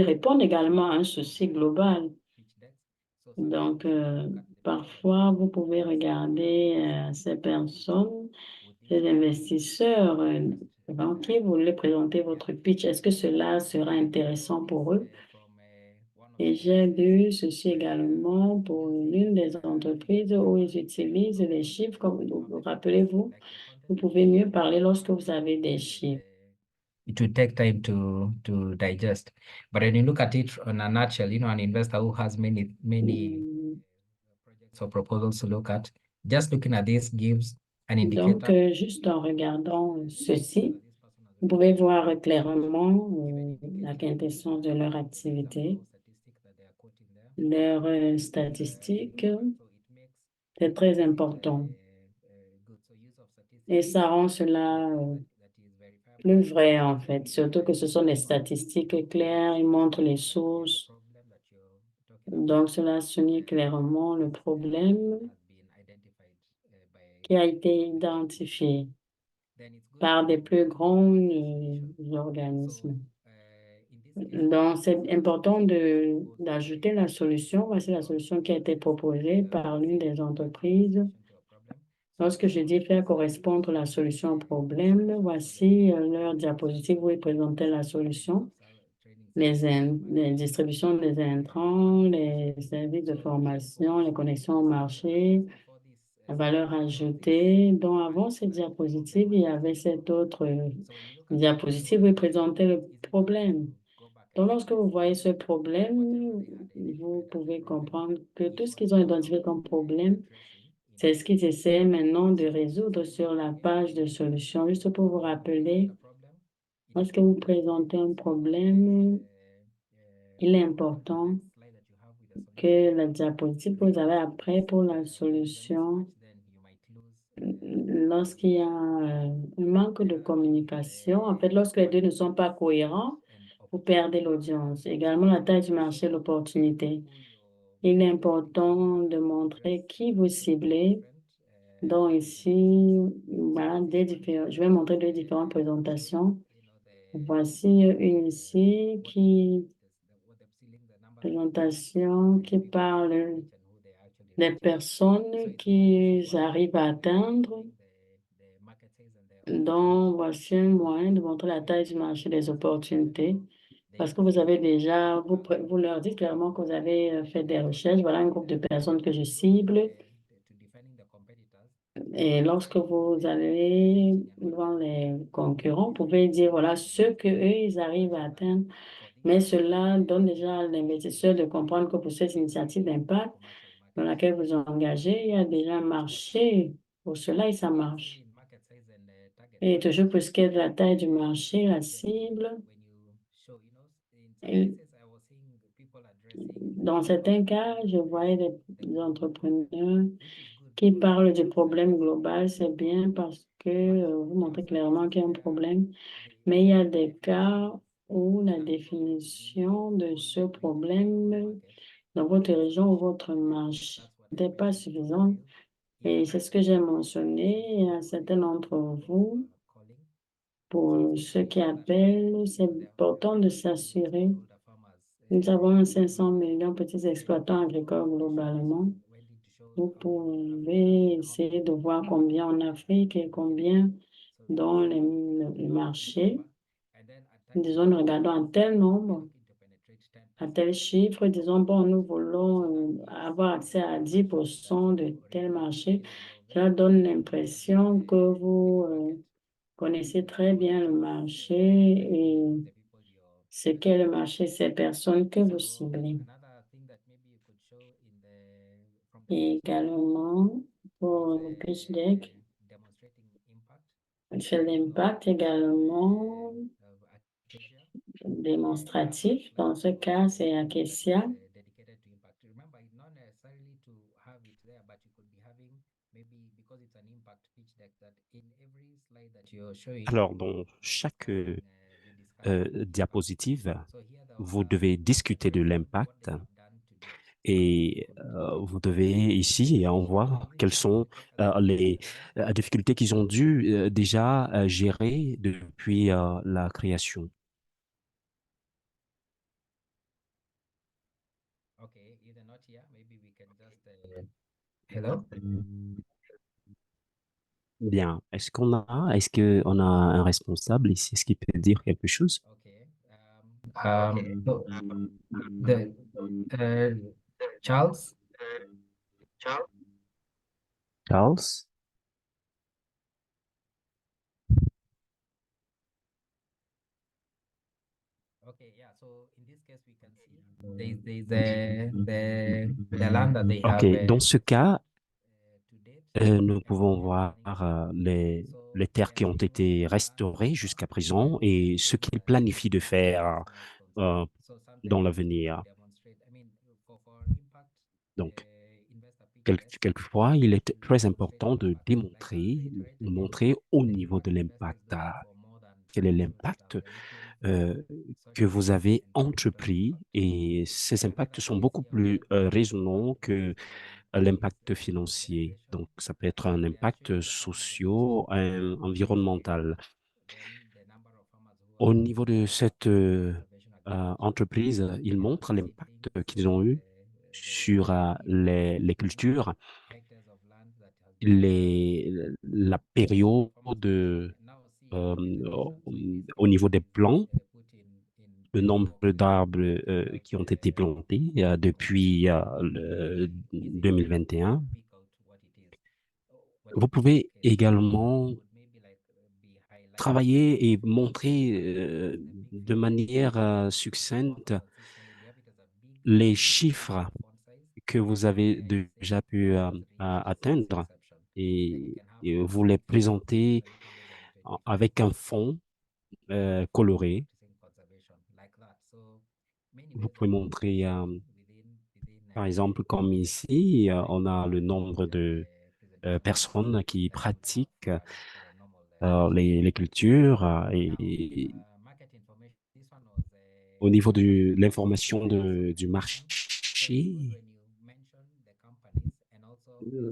répondent également à un souci global. Donc, parfois, vous pouvez regarder ces personnes, ces investisseurs banquiers, vous voulez présenter votre pitch. Est-ce que cela sera intéressant pour eux? Et j'ai vu ceci également pour l'une des entreprises où ils utilisent les chiffres. Comme vous rappelez-vous, vous pouvez mieux parler lorsque vous avez des chiffres. It will take time to digest. But when you look at it on a nutshell, an investor who has many projects or proposals to look at, just looking at this gives an indicator. Donc, juste en regardant ceci, vous pouvez voir clairement la quintessence de leur activité, leurs statistiques. C'est très important. Et ça rend cela plus vrai, en fait, surtout que ce sont des statistiques claires, ils montrent les sources. Donc, cela souligne clairement le problème qui a été identifié par des plus grands organismes. Donc, c'est important d'ajouter la solution. Voici la solution qui a été proposée par l'une des entreprises. Lorsque je dis faire correspondre la solution au problème, voici leur diapositive où ils présentaient la solution. Les distributions des intrants, les services de formation, les connexions au marché, la valeur ajoutée. Donc, avant cette diapositive, il y avait cette autre diapositive où ils présentaient le problème. Donc, lorsque vous voyez ce problème, vous pouvez comprendre que tout ce qu'ils ont identifié comme problème, c'est ce qu'ils essaient maintenant de résoudre sur la page de solution. Juste pour vous rappeler, lorsque vous présentez un problème, il est important que la diapositive que vous avez après pour la solution, lorsqu'il y a un manque de communication, en fait, lorsque les deux ne sont pas cohérents, vous perdez l'audience. Également, la taille du marché, l'opportunité. Il est important de montrer qui vous ciblez. Donc ici, voilà, je vais montrer deux différentes présentations. Voici une ici présentation qui parle des personnes qu'ils arrivent à atteindre. Donc, voici un moyen de montrer la taille du marché des opportunités. Parce que vous avez déjà, vous leur dites clairement que vous avez fait des recherches. Voilà un groupe de personnes que je cible. Et lorsque vous allez devant les concurrents, vous pouvez dire, voilà, ce qu'eux, ils arrivent à atteindre. Mais cela donne déjà à l'investisseur de comprendre que pour cette initiative d'impact dans laquelle vous engagez, il y a déjà un marché pour cela et ça marche. Et toujours pour ce qui est de la taille du marché, la cible, et dans certains cas, je voyais des entrepreneurs qui parlent du problème global. C'est bien parce que vous montrez clairement qu'il y a un problème, mais il y a des cas où la définition de ce problème dans votre région ou votre marché n'est pas suffisante. Et c'est ce que j'ai mentionné. Il y a certains d'entre vous, pour ceux qui appellent, c'est important de s'assurer. Nous avons 500 millions de petits exploitants agricoles globalement. Vous pouvez essayer de voir combien en Afrique et combien dans le marché. Disons, nous regardons un tel nombre, un tel chiffre, disons, bon, nous voulons avoir accès à 10% de tel marché. Cela donne l'impression que vous connaissez très bien le marché et ce qu'est le marché, ces personnes que vous ciblez. Et également, pour le pitch deck, c'est l'impact également démonstratif. Dans ce cas, c'est Acacia. Alors, dans chaque diapositive, vous devez discuter de l'impact et vous devez ici en voir quelles sont les difficultés qu'ils ont dû déjà gérer depuis la création. Hello? Bien, est-ce qu'on a un responsable ici? Est-ce qu'il peut dire quelque chose? So the Charles? Charles? The land that they OK, have dans ce cas, nous pouvons voir les terres qui ont été restaurées jusqu'à présent et ce qu'ils planifient de faire euh, dans l'avenir. Donc, quelquefois, il est très important de montrer au niveau de l'impact, quel est l'impact que vous avez entrepris et ces impacts sont beaucoup plus résonnants que l'impact financier. Donc, ça peut être un impact environnemental. Au niveau de cette entreprise, ils montrent l'impact qu'ils ont eu sur les cultures, la période au au niveau des plants, le nombre d'arbres qui ont été plantés depuis le 2021. Vous pouvez également travailler et montrer de manière succincte les chiffres que vous avez déjà pu atteindre et vous les présenter avec un fond coloré. Vous pouvez montrer Par exemple, comme ici, on a le nombre de personnes qui pratiquent les cultures et au niveau de l'information du marché,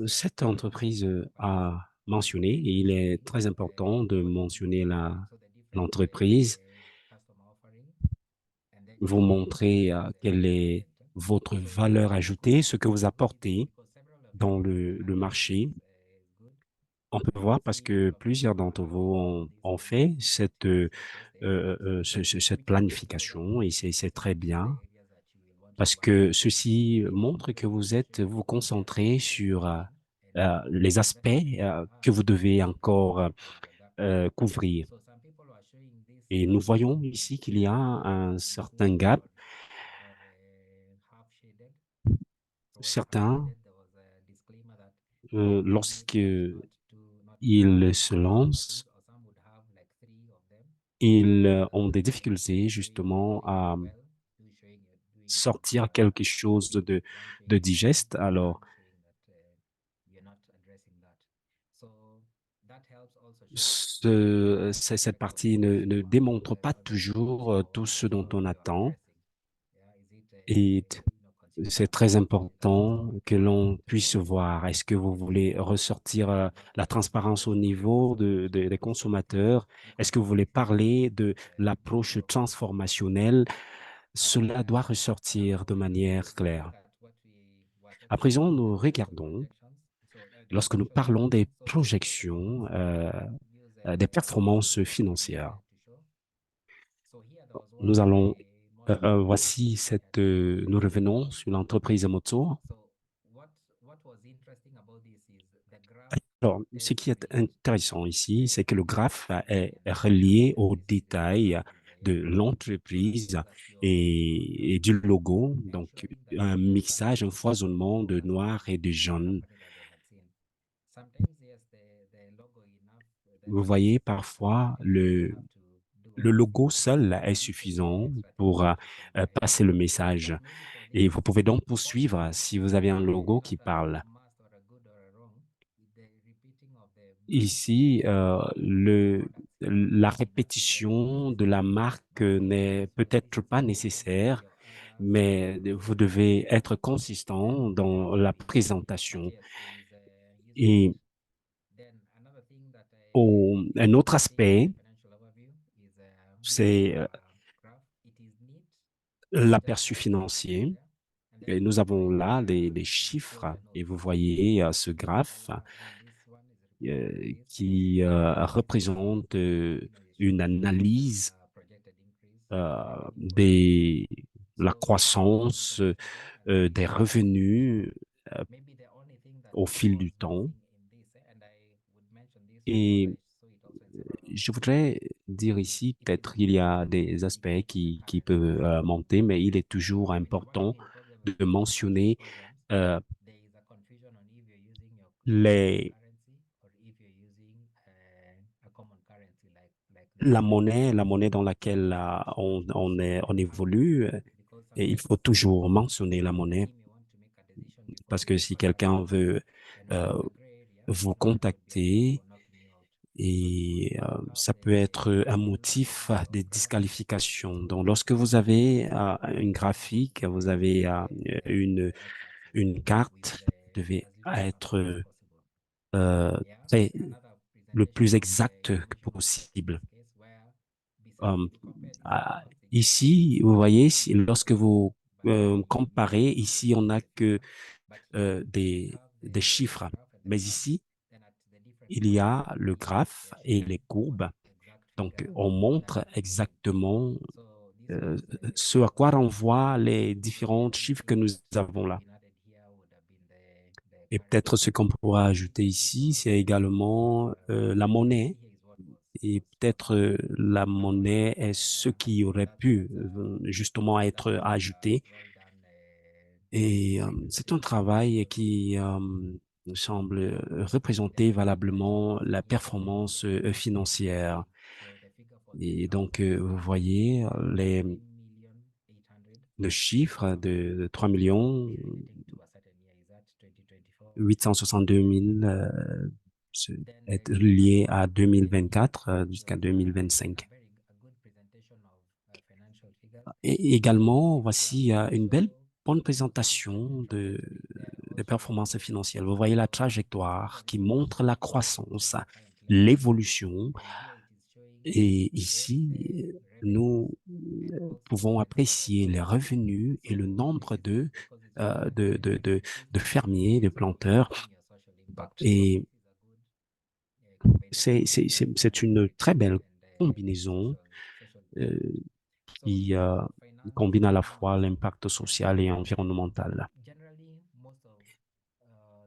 cette entreprise a mentionné, et il est très important de mentionner l'entreprise, vous montrer quelle est votre valeur ajoutée, ce que vous apportez dans le marché. On peut voir parce que plusieurs d'entre vous ont fait cette planification et c'est très bien parce que ceci montre que vous vous concentrez sur les aspects que vous devez encore couvrir. Et nous voyons ici qu'il y a un certain gap. Certains, lorsqu'ils se lancent, ils ont des difficultés justement à sortir quelque chose de digeste. Alors, cette partie ne démontre pas toujours tout ce dont on attend. Et c'est très important que l'on puisse voir. Est-ce que vous voulez ressortir la transparence au niveau des consommateurs? Est-ce que vous voulez parler de l'approche transformationnelle? Cela doit ressortir de manière claire. À présent, nous regardons, lorsque nous parlons des projections, des performances financières, nous allons, voici nous revenons sur l'entreprise Motso. Alors, ce qui est intéressant ici, c'est que le graphe est relié aux détails de l'entreprise et du logo, donc un mixage, un foisonnement de noir et de jaune. Vous voyez, parfois, le logo seul est suffisant pour passer le message. Et vous pouvez donc poursuivre si vous avez un logo qui parle. Ici, la répétition de la marque n'est peut-être pas nécessaire, mais vous devez être consistant dans la présentation. Et un autre aspect, c'est l'aperçu financier. Et nous avons là les chiffres et vous voyez ce graphe qui représente une analyse de la croissance des revenus euh, au fil du temps. Et je voudrais dire ici, peut-être il y a des aspects qui peuvent monter, mais il est toujours important de mentionner euh, la monnaie dans laquelle on évolue. Et il faut toujours mentionner la monnaie parce que si quelqu'un veut euh, vous contacter, et ça peut être un motif de disqualification. Donc, lorsque vous avez une graphique, vous avez une carte, vous devez être euh, très- le plus exact que possible. Um, Ici, vous voyez, lorsque vous comparez, ici, on n'a que des chiffres. Mais ici, il y a le graphe et les courbes. Donc, on montre exactement ce à quoi renvoient les différents chiffres que nous avons là. Et peut-être ce qu'on pourra ajouter ici, c'est également la monnaie. Et peut-être la monnaie est ce qui aurait pu justement être ajouté. Et c'est un travail qui semble représenter valablement la performance financière. Et donc, vous voyez, le chiffre de 3 millions be relating to a certain year? Is that 2024? 862 000 Then est you lié have à this table 2024 shows jusqu'à a 2025. good presentation of financial figures. Et également, voici une belle, So bonne what we présentation can des also performances show financières. Vous voyez la the trajectoire qui performance montre la of croissance, our current level. l'évolution. And here it is showing Et both ici, the nous revenue and also pouvons the apprécier les revenus et le so nombre this is because it's euh, showing de, de, de, this de fermiers, de planteurs. in your social impact. So Et this is a good c'est une très belle and combinaison social euh, so qui in terms of finance combine à la fois l'impact social et environnemental. generally most of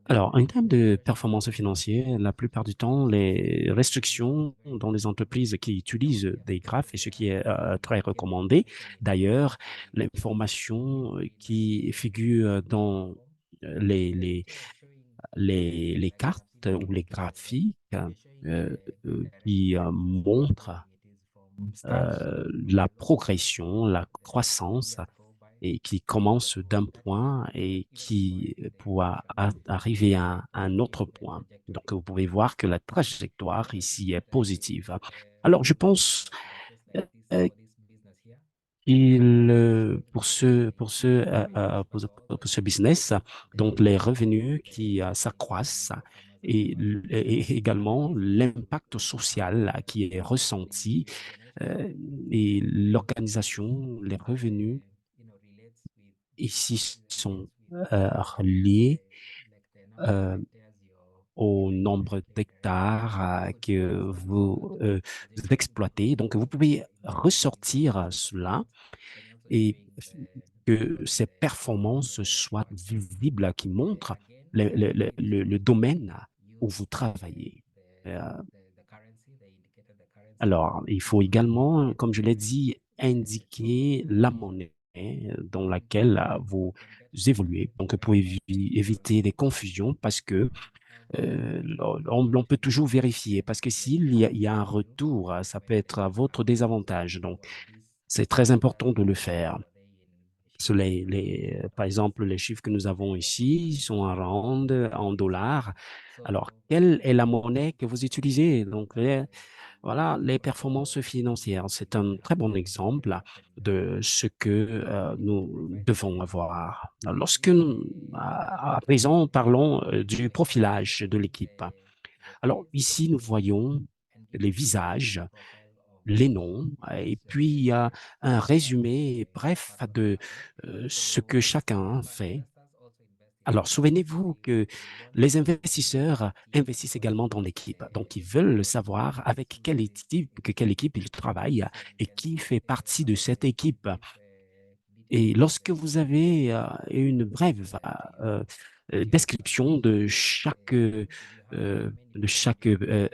Alors, en termes de performance financière, la plupart du temps, les restrictions dans les entreprises qui utilisent des graphes, et ce qui est très recommandé, d'ailleurs, l'information qui figure dans les, les cartes ou les graphiques qui montrent la progression, la croissance et qui commence d'un point et qui pourra arriver à un autre point. Donc, vous pouvez voir que la trajectoire ici est positive. Alors, je pense euh, pour ce business, donc les revenus qui s'accroissent et également l'impact social qui est ressenti et l'organisation, les revenus ici sont reliés euh, au nombre d'hectares que vous exploitez. Donc, vous pouvez ressortir cela et que ces performances soient visibles, qui montrent le domaine où vous travaillez. Euh, alors, il faut également, comme je l'ai dit, indiquer la monnaie dans laquelle vous évoluez. Donc, pour éviter des confusions, parce que on peut toujours vérifier, parce que il y a un retour, ça peut être à votre désavantage. Donc, c'est très important de le faire. Par exemple, les chiffres que nous avons ici sont en rand, en dollars. Alors, quelle est la monnaie que vous utilisez? Donc, voilà, les performances financières, c'est un très bon exemple de ce que nous devons avoir. Lorsque nous, à présent, parlons du profilage de l'équipe. Alors, ici, nous voyons les visages, les noms, et puis il y a un résumé bref de ce que chacun fait. Alors, souvenez-vous que les investisseurs investissent également dans l'équipe. Donc, ils veulent savoir avec quelle équipe ils travaillent et qui fait partie de cette équipe. Et lorsque vous avez une brève description de chaque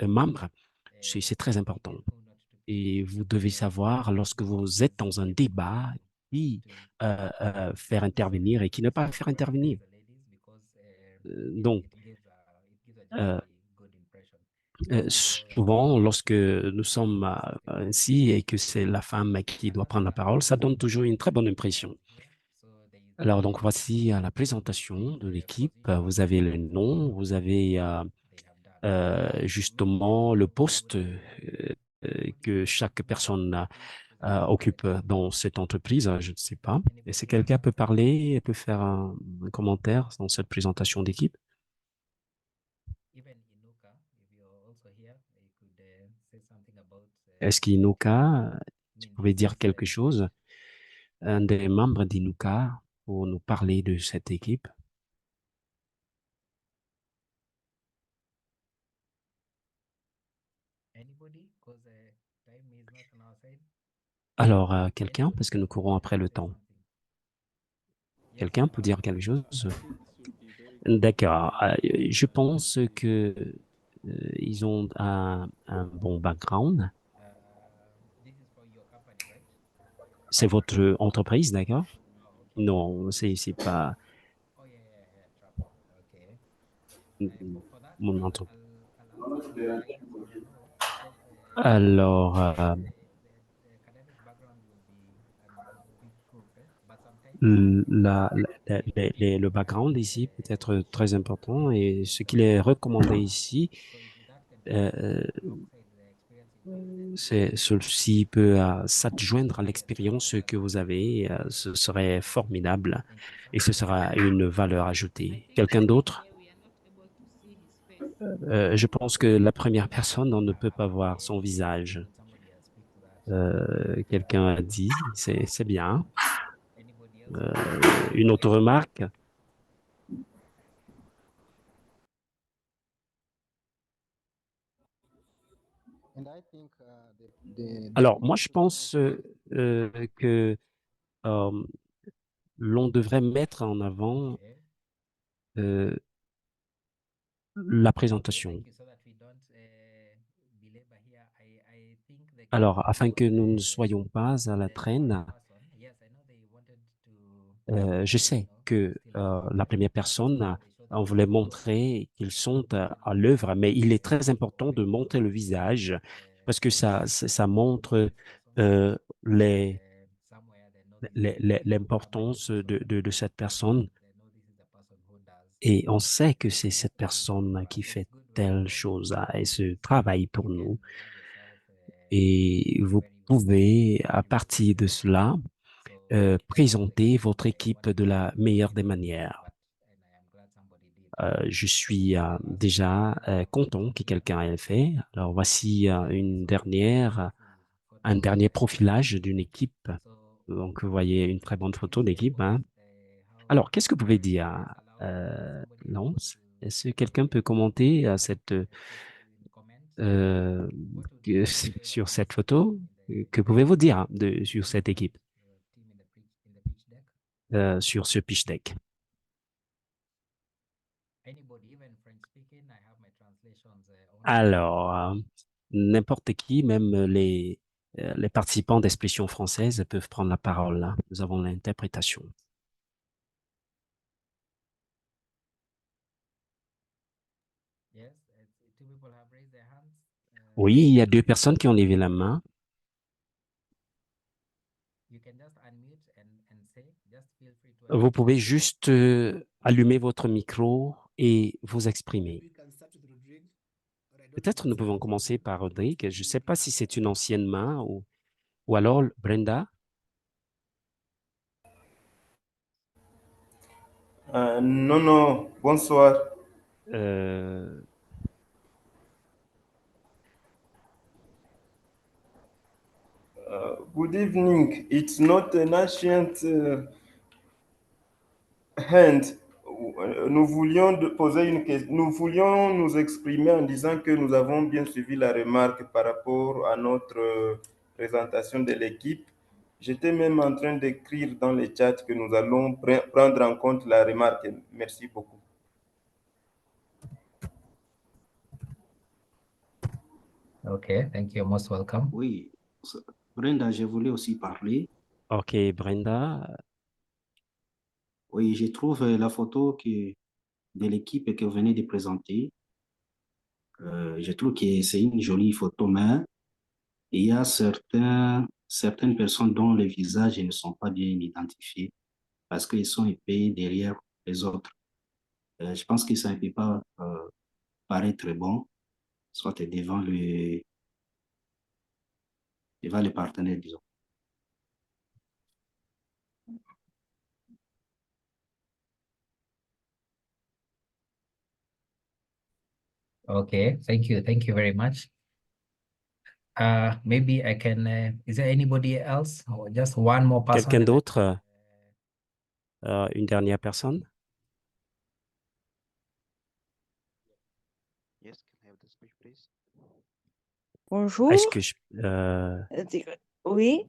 membre, c'est très important. Et vous devez savoir, lorsque vous êtes dans un débat, qui faire intervenir et qui ne pas faire intervenir. Donc, souvent, lorsque nous sommes ainsi et que c'est la femme qui doit prendre la parole, ça donne toujours une très bonne impression. Alors, donc, voici la présentation de l'équipe. Vous avez le nom, vous avez justement le poste que chaque personne occupe dans cette entreprise. Je ne sais pas. Et si quelqu'un peut parler, peut faire un commentaire dans cette présentation d'équipe. Est-ce qu'Inuka, tu pouvais dire quelque chose, un des membres d'Inuka, pour nous parler de cette équipe? Alors, quelqu'un, parce que nous courons après le temps. Quelqu'un peut dire quelque chose? D'accord. Je pense que ils ont un bon background. C'est votre entreprise, d'accord? Non, c'est pas mon entreprise. Alors, le background ici peut être très important et ce qu'il est recommandé ici, ceci peut s'adjoindre à l'expérience que vous avez. Ce serait formidable et ce sera une valeur ajoutée. Quelqu'un d'autre? Je pense que la première personne, on ne peut pas voir son visage. Quelqu'un a dit, c'est bien. Une autre remarque? Alors, moi, je pense que euh, l'on devrait mettre en avant euh, la présentation. Alors, afin que nous ne soyons pas à la traîne, je sais que la première personne, on voulait montrer qu'ils sont à l'œuvre, mais il est très important de montrer le visage parce que ça montre euh, les, l'importance de cette personne et on sait que c'est cette personne qui fait telle chose et ce travail pour nous. Et vous pouvez, à partir de cela, présenter votre équipe de la meilleure des manières. Je suis déjà content que quelqu'un ait fait. Alors voici un dernier profilage d'une équipe. Donc vous voyez une très bonne photo d'équipe, hein. Alors qu'est-ce que vous pouvez dire, Lance? Est-ce que quelqu'un peut commenter euh, sur cette photo? Que pouvez-vous dire hein, sur cette équipe, sur ce pitch deck? Alors, n'importe qui, même les participants d'expression française peuvent prendre la parole là. Nous avons l'interprétation. Oui, il y a deux personnes qui ont levé la main. Vous pouvez juste allumer votre micro et vous exprimer. We can start with Rodrigue, or I don't know Peut-être nous what's pouvons happening. commencer par Rodrigue. Je ne sais pas si c'est une ancienne main ou alors Brenda. Non, non, bonsoir. Euh, Good evening. It's not an ancient hand. Nous voulions poser une question. Nous voulions nous exprimer en disant que nous avons bien suivi la remarque par rapport à notre présentation de l'équipe. J'étais même en train d'écrire dans le chat que nous allons prendre en compte la remarque. Merci beaucoup. Okay, thank you. Most welcome. Oui, Brenda, je voulais aussi parler. ok, Brenda. Oui, je trouve la photo de l'équipe que vous venez de présenter. Je trouve que c'est une jolie photo, mais il y a certaines personnes dont les visages ne sont pas bien identifiés parce qu'ils sont épais derrière les autres. Je pense que ça ne peut pas paraître bon, soit devant les partenaires, disons. Okay, thank you. Thank you very much. Maybe I can, is there anybody else or just one more person? Quelqu'un d'autre? Une dernière personne? Yes, can I have the speech, please? Bonjour. Est-ce que Oui,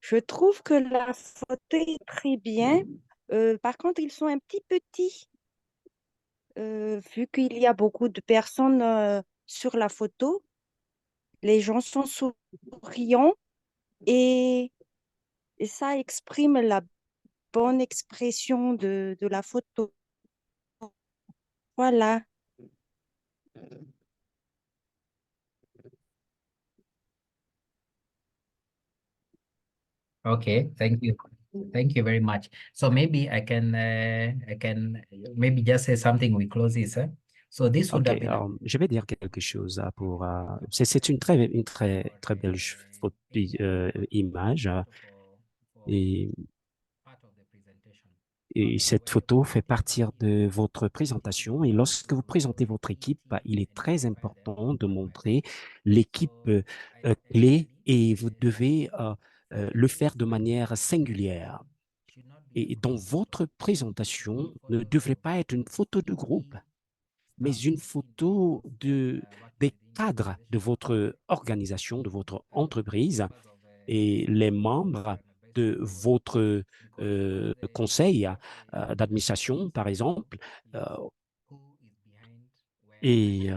je trouve que la photo est très bien. Par contre, ils sont un petit petits. Vu qu'il y a beaucoup de personnes sur la photo, les gens sont souriants et, et ça exprime la bonne expression de la photo. Voilà. Okay, thank you. Thank you very much. So maybe I can maybe just say something. We close this. So this would Ok, have been alors, je vais dire quelque chose pour. C'est une très belle image et, et cette photo fait partir de votre présentation. Et lorsque vous présentez votre équipe, il est très important de montrer l'équipe clé et vous devez le faire de manière singulière. Et dans votre présentation ne devrait pas être une photo de groupe, mais une photo des cadres de votre organisation, de votre entreprise et les membres de votre conseil d'administration, par exemple. Et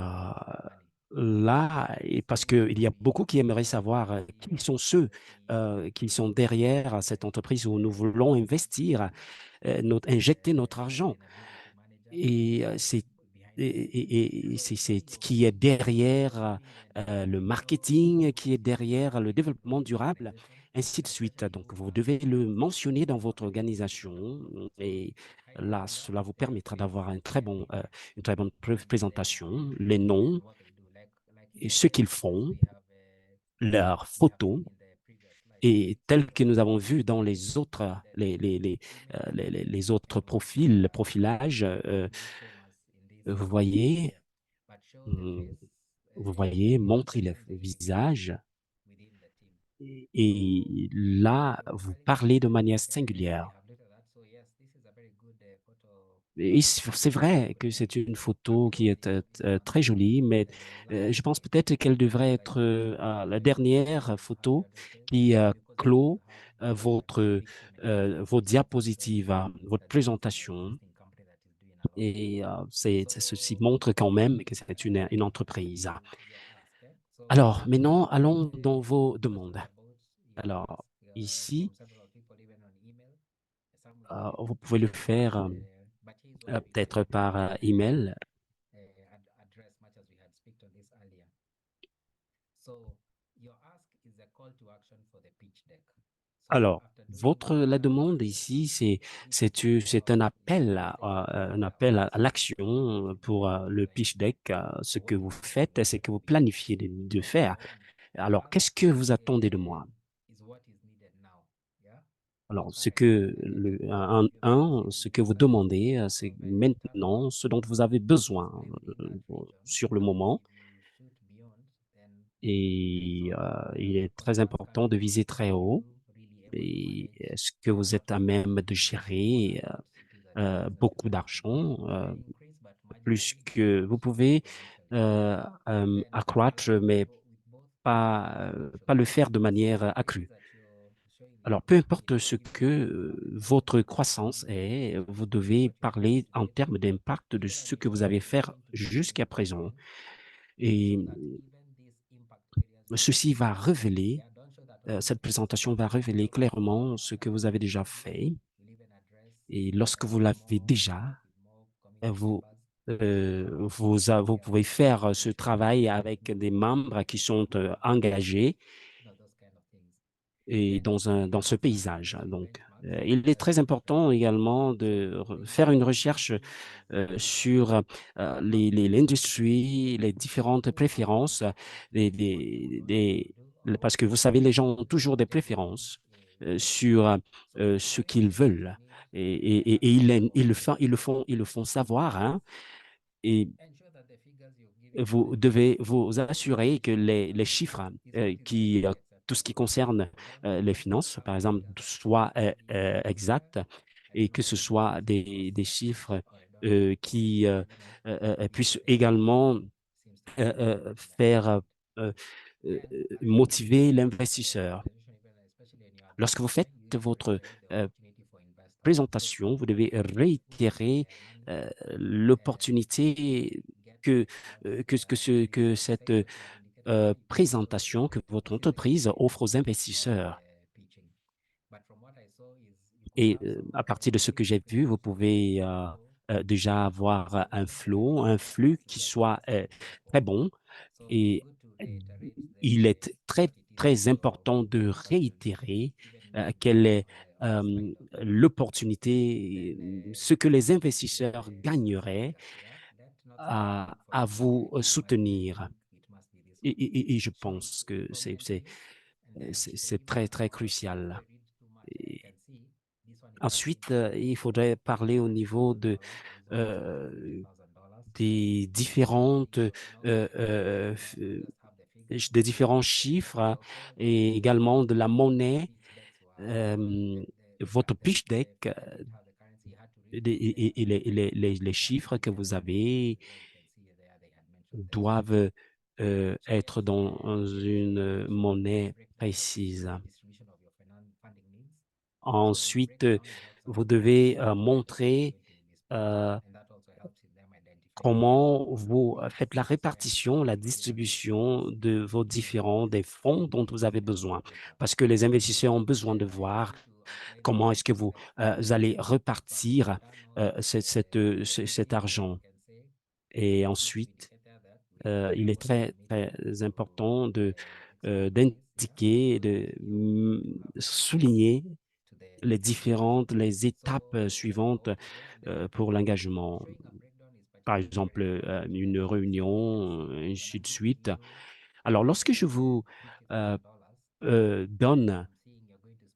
là, et parce qu'il y a beaucoup qui aimeraient savoir qui sont ceux qui sont derrière cette entreprise où nous voulons investir, injecter notre argent. Et c'est qui est derrière le marketing, qui est derrière le développement durable, ainsi de suite. Donc, vous devez le mentionner dans votre organisation et là, cela vous permettra d'avoir une très bonne présentation, les noms et ce qu'ils font, leurs photos. Et tel que nous avons vu dans les autres, les autres profils, le profilage, vous voyez, vous voyez, montrer le visage et là, vous parlez de manière singulière. Et c'est vrai que c'est une photo qui est très jolie, mais je pense peut-être qu'elle devrait être la dernière photo qui clôt vos diapositives, votre présentation. Et ceci montre quand même que c'est une entreprise. Alors, maintenant, allons dans vos demandes. Alors, ici, vous pouvez le faire peut-être par email. Alors, la demande ici, c'est un appel à l'action pour le pitch deck. Ce que vous faites, c'est que vous planifiez de faire. Alors, qu'est-ce que vous attendez de moi? Alors, ce que vous demandez, c'est maintenant ce dont vous avez besoin sur le moment. Et il est très important de viser très haut. Et est-ce que vous êtes à même de gérer beaucoup d'argent, plus que vous pouvez accroître, mais pas le faire de manière accrue. Alors, peu importe ce que votre croissance est, vous devez parler en termes d'impact de ce que vous avez fait jusqu'à présent. Et ceci va révéler, cette présentation va révéler clairement ce que vous avez déjà fait. Et lorsque vous l'avez déjà, vous pouvez faire ce travail avec des membres qui sont engagés et dans ce paysage. Donc, il est très important également de faire une recherche sur l'industrie, les différentes préférences, parce que vous savez, les gens ont toujours des préférences sur ce qu'ils veulent. Et ils le font savoir, hein. Et vous devez vous assurer que les chiffres tout ce qui concerne les finances, par exemple, soient exacts et que ce soit des chiffres qui puissent également faire motiver l'investisseur. Lorsque vous faites votre présentation, vous devez réitérer l'opportunité que cette présentation que votre entreprise offre aux investisseurs. Et à partir de ce que j'ai vu, vous pouvez déjà avoir un flux qui soit très bon. Et il est très, très important de réitérer quelle est l'opportunité, ce que les investisseurs gagneraient à vous soutenir. Et je pense que c'est très, très crucial. Et ensuite, il faudrait parler au niveau des différentes des différents chiffres et également de la monnaie. Votre pitch deck et les chiffres que vous avez doivent être dans une monnaie précise. Ensuite, vous devez montrer comment vous faites la répartition, la distribution de vos des fonds dont vous avez besoin. Parce que les investisseurs ont besoin de voir comment est-ce que vous allez repartir cet argent. Et ensuite, il est très, très important d'indiquer, de souligner les étapes suivantes pour l'engagement. Par exemple, une réunion, ainsi de suite. Alors, lorsque je vous donne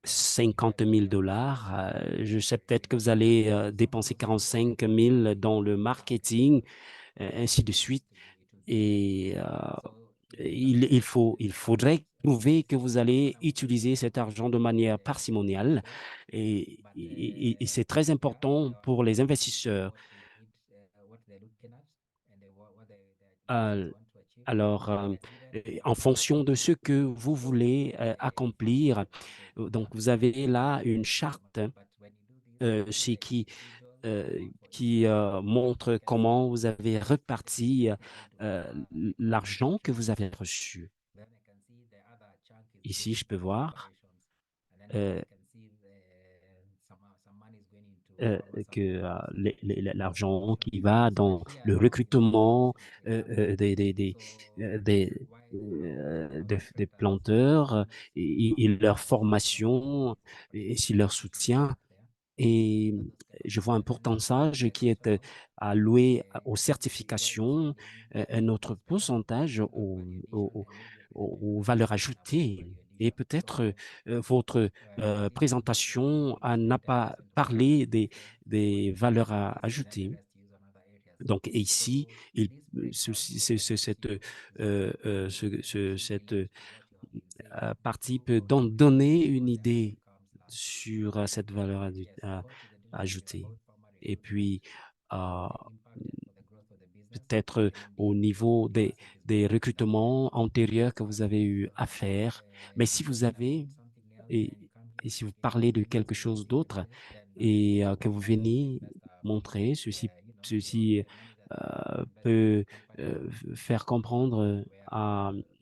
50 000 $, je sais peut-être que vous allez dépenser 45 000 dans le marketing, ainsi de suite. Et il faudrait prouver que vous allez utiliser cet argent de manière parcimoniale. Et c'est très important pour les investisseurs. Alors, en fonction de ce que vous voulez accomplir, donc vous avez là une charte qui montre comment vous avez reparti l'argent que vous avez reçu. Ici, je peux voir que l'argent qui va dans le recrutement des planteurs et leur formation et aussi leur soutien. Et je vois un pourcentage qui est alloué aux certifications, un autre pourcentage aux valeurs ajoutées. Et peut-être votre présentation n'a pas parlé des valeurs ajoutées. Donc, ici, cette partie peut donc donner une idée sur cette valeur ajoutée. Et puis, peut-être au niveau des recrutements antérieurs que vous avez eu à faire. Mais si vous avez, et si vous parlez de quelque chose d'autre et que vous venez montrer, ceci peut faire comprendre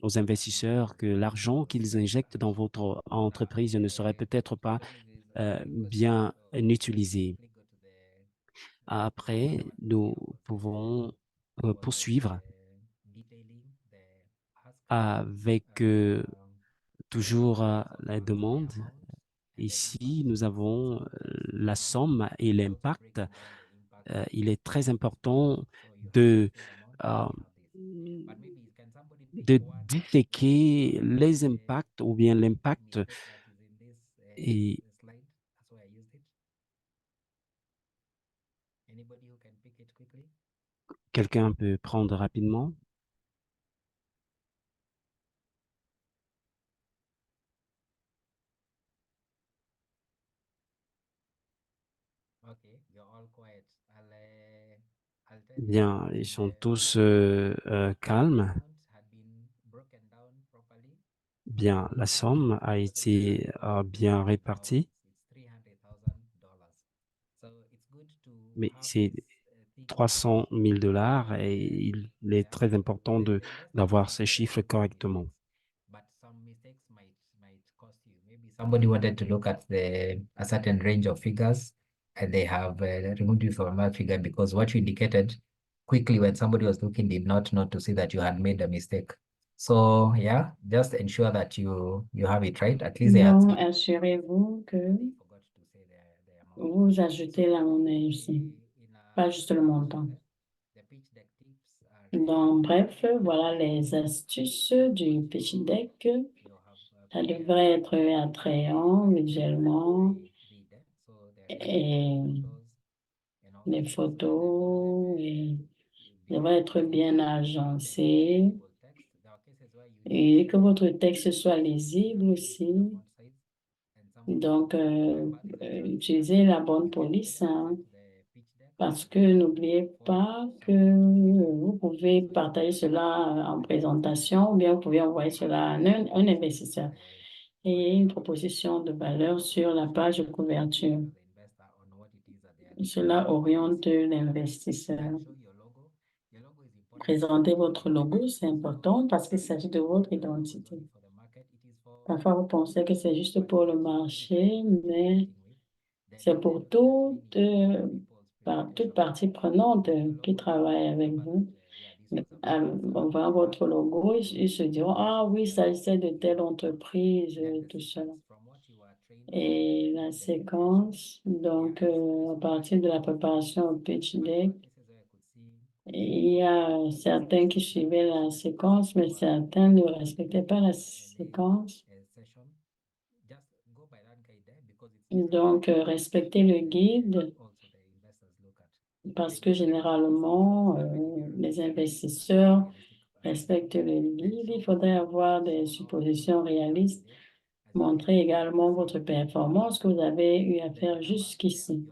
aux investisseurs que l'argent qu'ils injectent dans votre entreprise ne serait peut-être pas bien utilisé. Après, nous pouvons poursuivre avec toujours la demande. Ici, nous avons la somme et l'impact. Il est très important de disséquer les impacts ou bien l'impact et quelqu'un peut prendre rapidement. Bien, ils sont tous calmes. Bien, la somme a été bien répartie, mais c'est 300 000 $ et il est très important d'avoir ces chiffres correctement. Somebody wanted to look at a certain range of figures and they have removed it from that figure because what you indicated quickly when somebody was looking did not know to see that you had made a mistake. So yeah, just ensure that you have it right. At least they had Non, assurez-vous que vous ajoutez la monnaie ici, pas juste le montant. Donc, bref, voilà les astuces du pitch deck. Ça devrait être attrayant visuellement et les photos et devrait être bien agencé et que votre texte soit lisible aussi. Donc, utilisez la bonne police, hein, parce que n'oubliez pas que vous pouvez partager cela en présentation ou bien vous pouvez envoyer cela à un investisseur et une proposition de valeur sur la page de couverture. Cela oriente l'investisseur. Présentez votre logo, c'est important parce qu'il s'agit de votre identité. Parfois, vous pensez que c'est juste pour le marché, mais c'est pour toute partie prenante qui travaille avec vous. En voyant votre logo, ils se diront, ah oui, ça s'agissait de telle entreprise, tout cela. Et la séquence, donc à partir de la préparation au pitch deck, il y a certains qui suivaient la séquence, mais certains ne respectaient pas la séquence. Donc, respectez le guide parce que généralement, les investisseurs respectent le guide. Il faudrait avoir des suppositions réalistes. Montrez également votre performance que vous avez eu à faire jusqu'ici.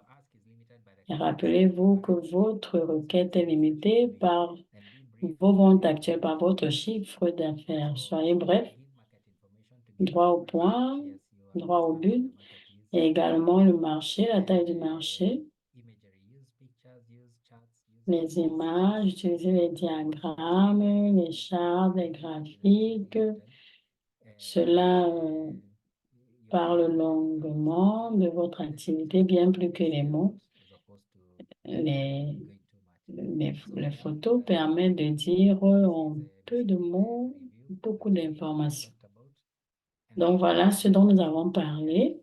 Et rappelez-vous que votre requête est limitée par vos ventes actuelles, par votre chiffre d'affaires. Soyez bref, droit au point, droit au but, et également le marché, la taille du marché, les images, utilisez les diagrammes, les charts, les graphiques. Cela parle longuement de votre activité, bien plus que les mots. Les photos permettent de dire en peu de mots beaucoup d'informations. Donc, voilà ce dont nous avons parlé.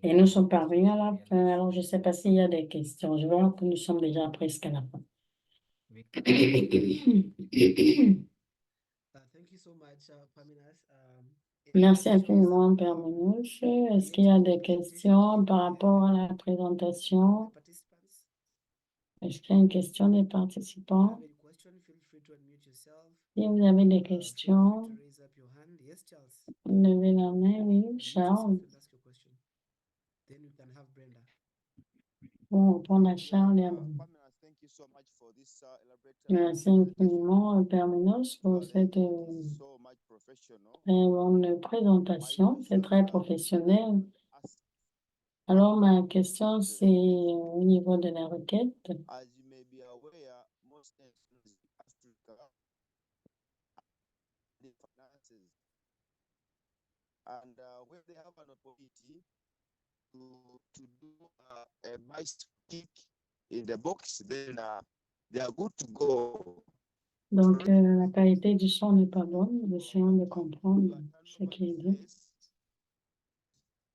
Et nous sommes parvenus à la fin. Alors, je ne sais pas s'il y a des questions. Je vois que nous sommes déjà presque à la fin. Thank you so much, Paminas. Merci infiniment, Père Manouche. Est-ce qu'il y a des questions par rapport à la présentation? Est-ce qu'il y a une question des participants? Si vous avez des questions, levez la main, oui, Charles. Bon, on répond à Charles et à Brenda. Merci infiniment, Père Manouche, pour cette très bonne présentation. C'est très professionnel. Alors, ma question, c'est au niveau de la requête. And when they have an opportunity to do a nice kick in the box, then they are good to go. Donc, la qualité du son n'est pas bonne. Essayons de comprendre ce qui est dit.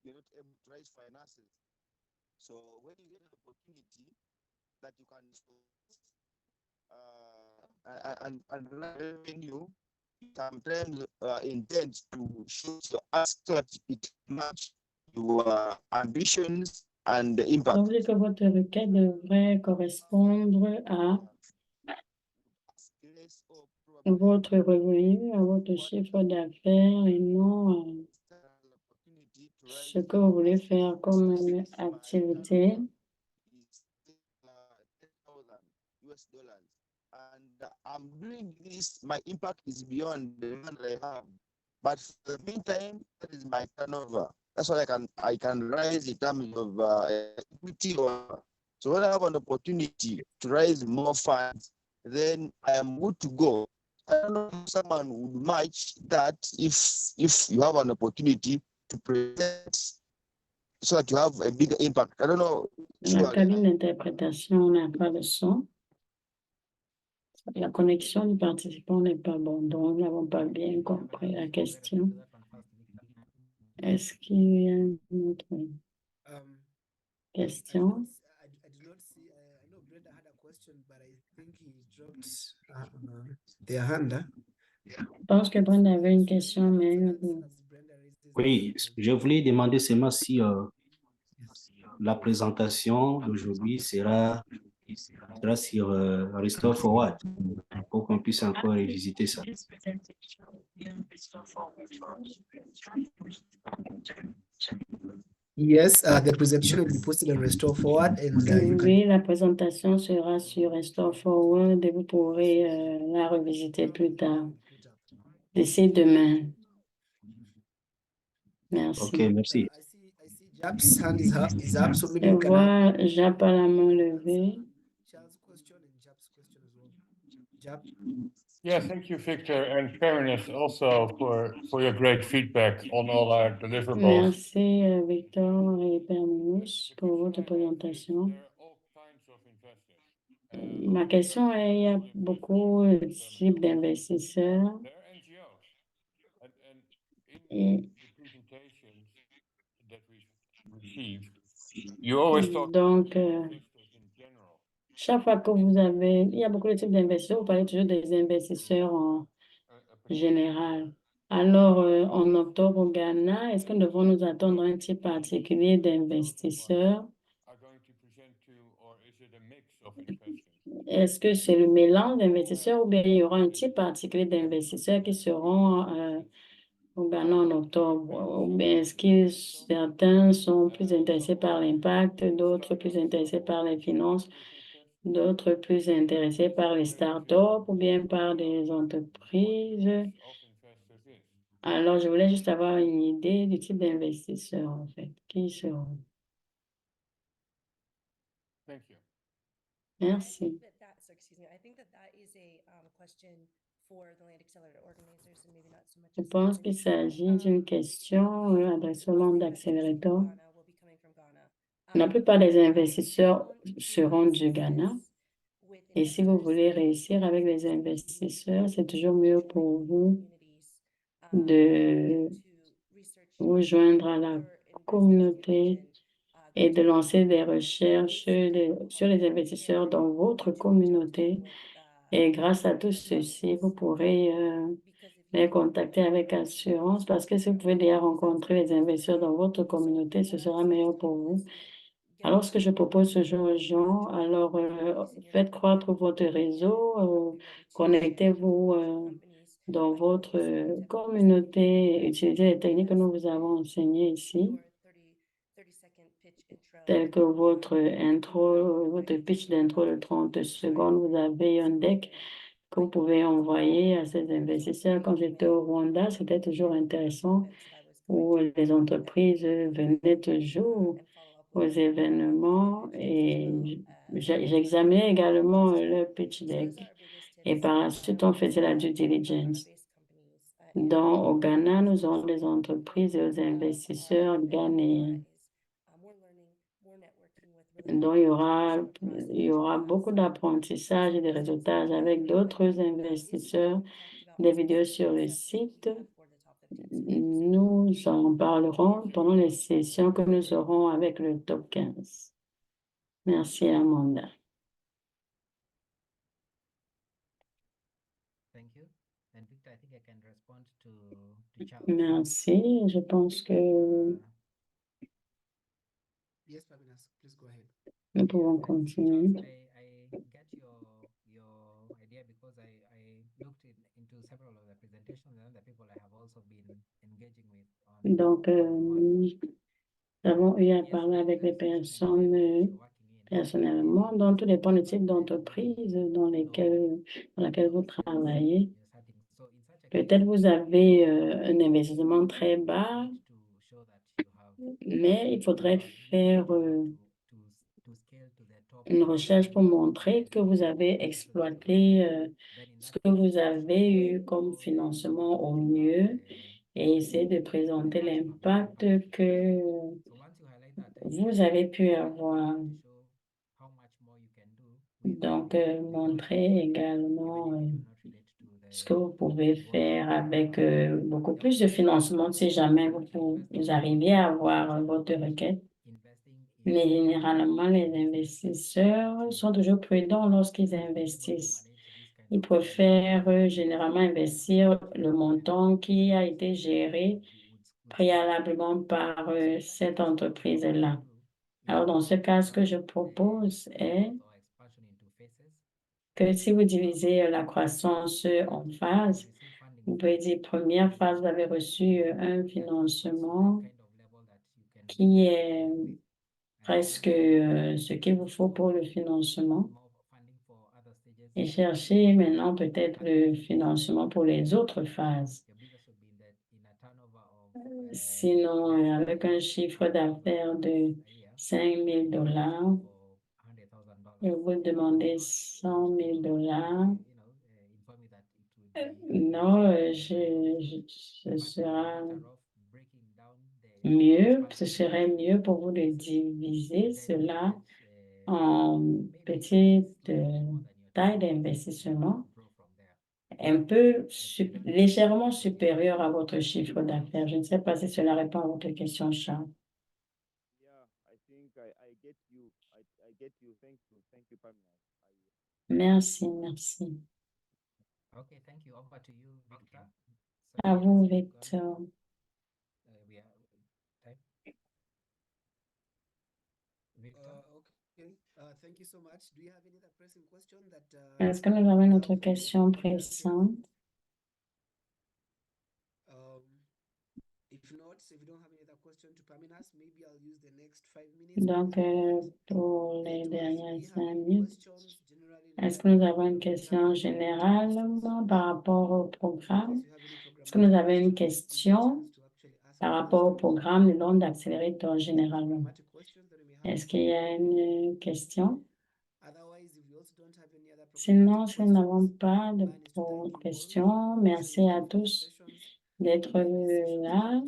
You're not able to raise finances. So when you get an opportunity that you can and revenue, sometimes intend to shoot your ask so that it match your ambitions and the impact. Donc, que votre requête devrait correspondre à votre revenu, à votre chiffre d'affaires et non ce que vous voulez faire comme activité. And I'm doing this, my impact is beyond the one I have. But for the meantime, that is my turnover. That's what I can raise in terms of equity. So when I have an opportunity to raise more funds, then I am good to go. I don't know if someone would match that if you have an opportunity to present so that you have a bigger impact. I don't know. La cabine d'interprétation n'a pas de son. La connexion du participant n'est pas bonne, donc nous n'avons pas bien compris la question. Est-ce qu'il y a une autre? questions? I did not see. I know Brenda had a question, but I think he dropped their hand. Je pense que Brenda avait une question, mais Oui, je voulais demander seulement si la présentation d'aujourd'hui sera sur Restore Forward pour qu'on puisse encore revisiter ça. Yes, the presentation will be posted on Restore Forward, and you can. Oui, la présentation sera sur Restore Forward et vous pourrez la revisiter plus tard, d'ici demain. Merci. Ok, merci. I see Jap's hand is up, so maybe Je you can vois Jap à la main levée. Charles' question and Jap's question as well. Jap. Yeah, thank you, Victor, and Fairness also for your great feedback on all our deliverables. Merci, Victor et Perminus, pour votre présentation. Ma question est, il y a beaucoup de types d'investisseurs. Et donc, chaque fois que vous avez, il y a beaucoup de types d'investisseurs, vous parlez toujours des investisseurs en général. Alors, en octobre au Ghana, est-ce que nous devons nous attendre à un type particulier d'investisseurs? Est-ce que c'est le mélange d'investisseurs ou bien il y aura un type particulier d'investisseurs qui seront au Ghana en octobre? Ou bien est-ce que certains sont plus intéressés par l'impact, d'autres plus intéressés par les finances, d'autres plus intéressés par les startups ou bien par des entreprises? Alors, je voulais juste avoir une idée du type d'investisseurs, en fait, qui seront. Merci. Je pense qu'il s'agit d'une question adressée au monde d'accélérateur. La plupart des investisseurs seront du Ghana. Et si vous voulez réussir avec les investisseurs, c'est toujours mieux pour vous de vous joindre à la communauté et de lancer des recherches sur les investisseurs dans votre communauté. Et grâce à tout ceci, vous pourrez les contacter avec assurance parce que si vous pouvez déjà rencontrer les investisseurs dans votre communauté, ce sera meilleur pour vous. Alors, ce que je propose toujours aux gens, alors faites croître votre réseau, connectez-vous dans votre communauté, utilisez les techniques que nous vous avons enseignées ici, telles que votre intro, votre pitch d'intro de 30 secondes. Vous avez un deck que vous pouvez envoyer à ces investisseurs. Quand j'étais au Rwanda, c'était toujours intéressant où les entreprises venaient toujours aux événements et j'examinais également le pitch deck. Et par la suite, on faisait la due diligence. Au Ghana, nous avons des entreprises et aux investisseurs ghanéens. Donc, il y aura beaucoup d'apprentissage et de réseautage avec d'autres investisseurs, des vidéos sur le site. Nous en parlerons pendant les sessions que nous aurons avec le top 15. Merci, Amanda. Merci. Je pense que nous pouvons continuer. Donc, nous avons eu à parler avec les personnes personnellement, donc tout dépend du type d'entreprise dans laquelle vous travaillez. Peut-être vous avez un investissement très bas, mais il faudrait faire une recherche pour montrer que vous avez exploité ce que vous avez eu comme financement au mieux et essayer de présenter l'impact que vous avez pu avoir. Donc, montrer également ce que vous pouvez faire avec beaucoup plus de financement si jamais vous arrivez à avoir votre requête. Mais généralement, les investisseurs sont toujours prudents lorsqu'ils investissent. Ils préfèrent généralement investir le montant qui a été géré préalablement par cette entreprise-là. Alors, dans ce cas, ce que je propose est que si vous divisez la croissance en phases, vous pouvez dire première phase, vous avez reçu un financement qui est presque ce qu'il vous faut pour le financement. Et chercher maintenant peut-être le financement pour les autres phases. Sinon, avec un chiffre d'affaires de 5 000 $, et vous demandez 100 000 $, non, ce sera mieux, ce serait mieux pour vous de diviser cela en petites tailles d'investissement, un peu légèrement supérieur à votre chiffre d'affaires. Je ne sais pas si cela répond à votre question, Charles. Merci, merci. Okay, thank you. Over to you, Victor. À vous, Victor. We are time. Victor. Okay. Thank you so much. Do you have any other pressing question that? Est-ce que nous avons une autre question pressante? If not, if you don't have any other question to Paminas, maybe I'll use the next 5 minutes. Donc, pour les dernières 5 minutes, est-ce que nous avons une question générale par rapport au programme? Est-ce que nous avons une question par rapport au programme de l'onde accélérateur généralement? Est-ce qu'il y a une question? Sinon, si nous n'avons pas de questions, merci à tous d'être là.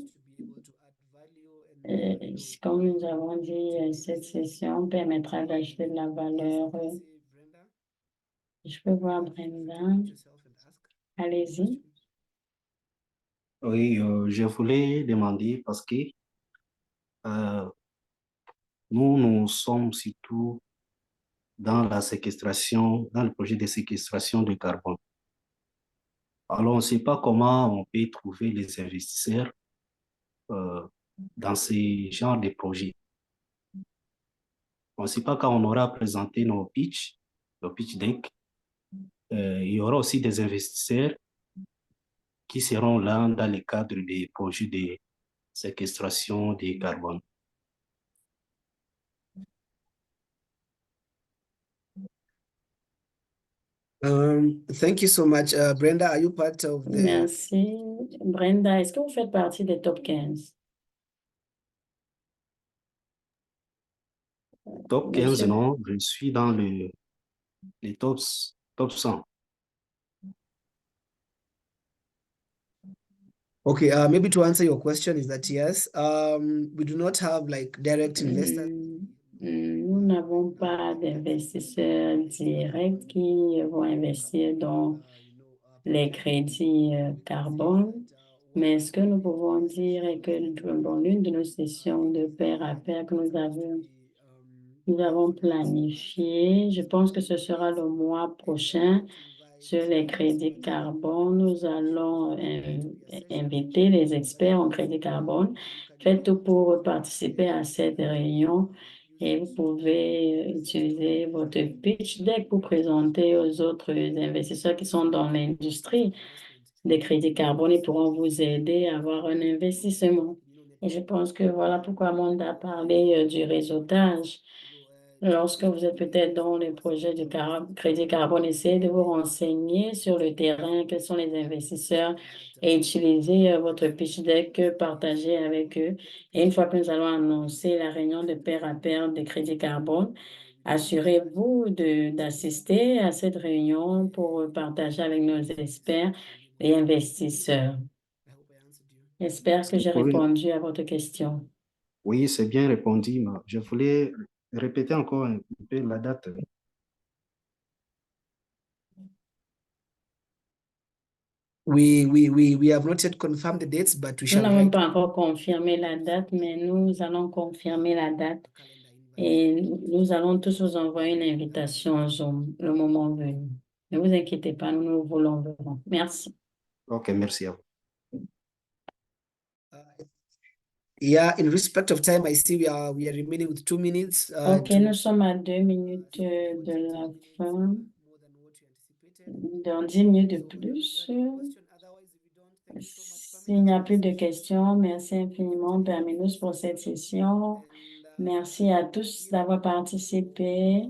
Comme nous avons dit, cette session permettra d'ajouter de la valeur. Je peux voir Brenda. Allez-y. Oui, je voulais demander parce que nous sommes surtout dans la séquestration, dans le projet de séquestration de carbone. Alors, on ne sait pas comment on peut trouver les investisseurs dans ces genres de projets. On ne sait pas quand on aura présenté nos pitch deck, il y aura aussi des investisseurs qui seront là dans le cadre des projets de séquestration de carbone. Thank you so much. Brenda, are you part of the... Merci. Brenda, est-ce que vous faites partie des top 15? Top 15, non, je suis dans les top 100. Okay, maybe to answer your question is that yes, we do not have like direct investors. Nous n'avons pas d'investisseurs directs qui vont investir dans les crédits carbone, mais ce que nous pouvons dire est que dans l'une de nos sessions de pair à pair que nous avons planifié, je pense que ce sera le mois prochain, sur les crédits carbone, nous allons inviter les experts en crédit carbone. Faites tout pour participer à cette réunion et vous pouvez utiliser votre pitch deck pour présenter aux autres investisseurs qui sont dans l'industrie des crédits carbone. Ils pourront vous aider à avoir un investissement. Et je pense que voilà pourquoi Amanda a parlé du réseautage. Lorsque vous êtes peut-être dans les projets de crédit carbone, essayez de vous renseigner sur le terrain, quels sont les investisseurs et utilisez votre pitch deck, partagez avec eux. Et une fois que nous allons annoncer la réunion de pair à pair de crédit carbone, assurez-vous d'assister à cette réunion pour partager avec nos experts et investisseurs. J'espère que j'ai répondu à votre question. Oui, c'est bien répondu, mais je voulais répéter encore un peu la date. We have not yet confirmed the dates, but we Nous shall n'avons write. pas encore confirmé la date, mais nous allons confirmer la date Et nous allons tous vous envoyer une invitation Zoom le moment venu. Ne vous inquiétez pas, nous vous l'enverrons. Merci. OK, merci à vous. Yeah, in respect of time, I see we are remaining with 2 minutes. OK, nous sommes à 2 minutes de la fin. Dans 10 minutes de plus. S'il n'y a plus de questions, merci infiniment, Terminus, pour cette session. Merci à tous d'avoir participé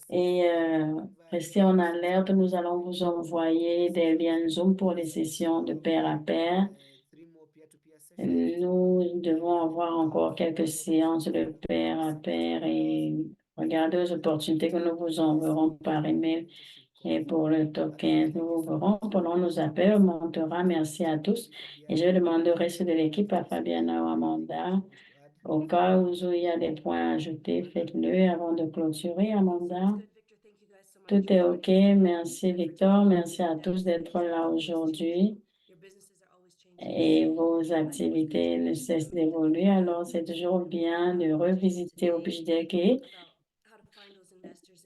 et restez en alerte. Nous allons vous envoyer des liens Zoom pour les sessions de pair à pair. Nous devons avoir encore quelques séances de pair à pair et regardez les opportunités que nous vous enverrons par email. Et pour le top 15, nous vous verrons pendant nos appels. On montera. Merci à tous. Et je demande au reste de l'équipe, à Fabiana ou Amanda, au cas où il y a des points à ajouter, faites-le avant de clôturer, Amanda. Tout est OK. Merci, Victor. Merci à tous d'être là aujourd'hui. Et vos activités ne cessent d'évoluer. Alors, c'est toujours bien de revisiter au pitch deck et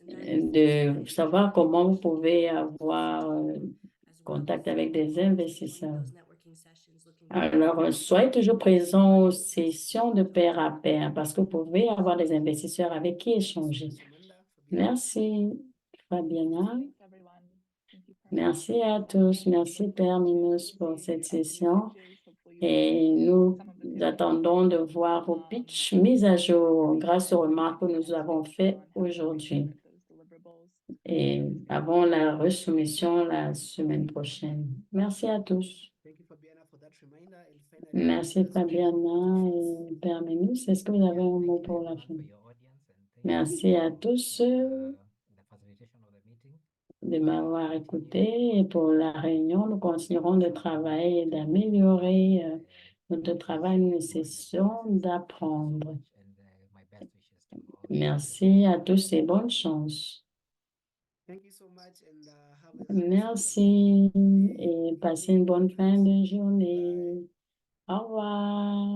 de savoir comment vous pouvez avoir contact avec des investisseurs. Alors, soyez toujours présents aux sessions de pair à pair parce que vous pouvez avoir des investisseurs avec qui échanger. Merci, Fabiana. Merci à tous. Merci, Terminus, pour cette session. Et nous attendons de voir vos pitchs mis à jour grâce aux remarques que nous avons faites aujourd'hui. Et avant la resoumission la semaine prochaine. Merci à tous. Merci Fabiana et Terminus. Est-ce que vous avez un mot pour la fin? Merci à tous de m'avoir écouté et pour la réunion, nous continuerons de travailler et d'améliorer notre travail. Nous cessons d'apprendre. Merci à tous et bonne chance. Merci et passez une bonne fin de journée. Au revoir.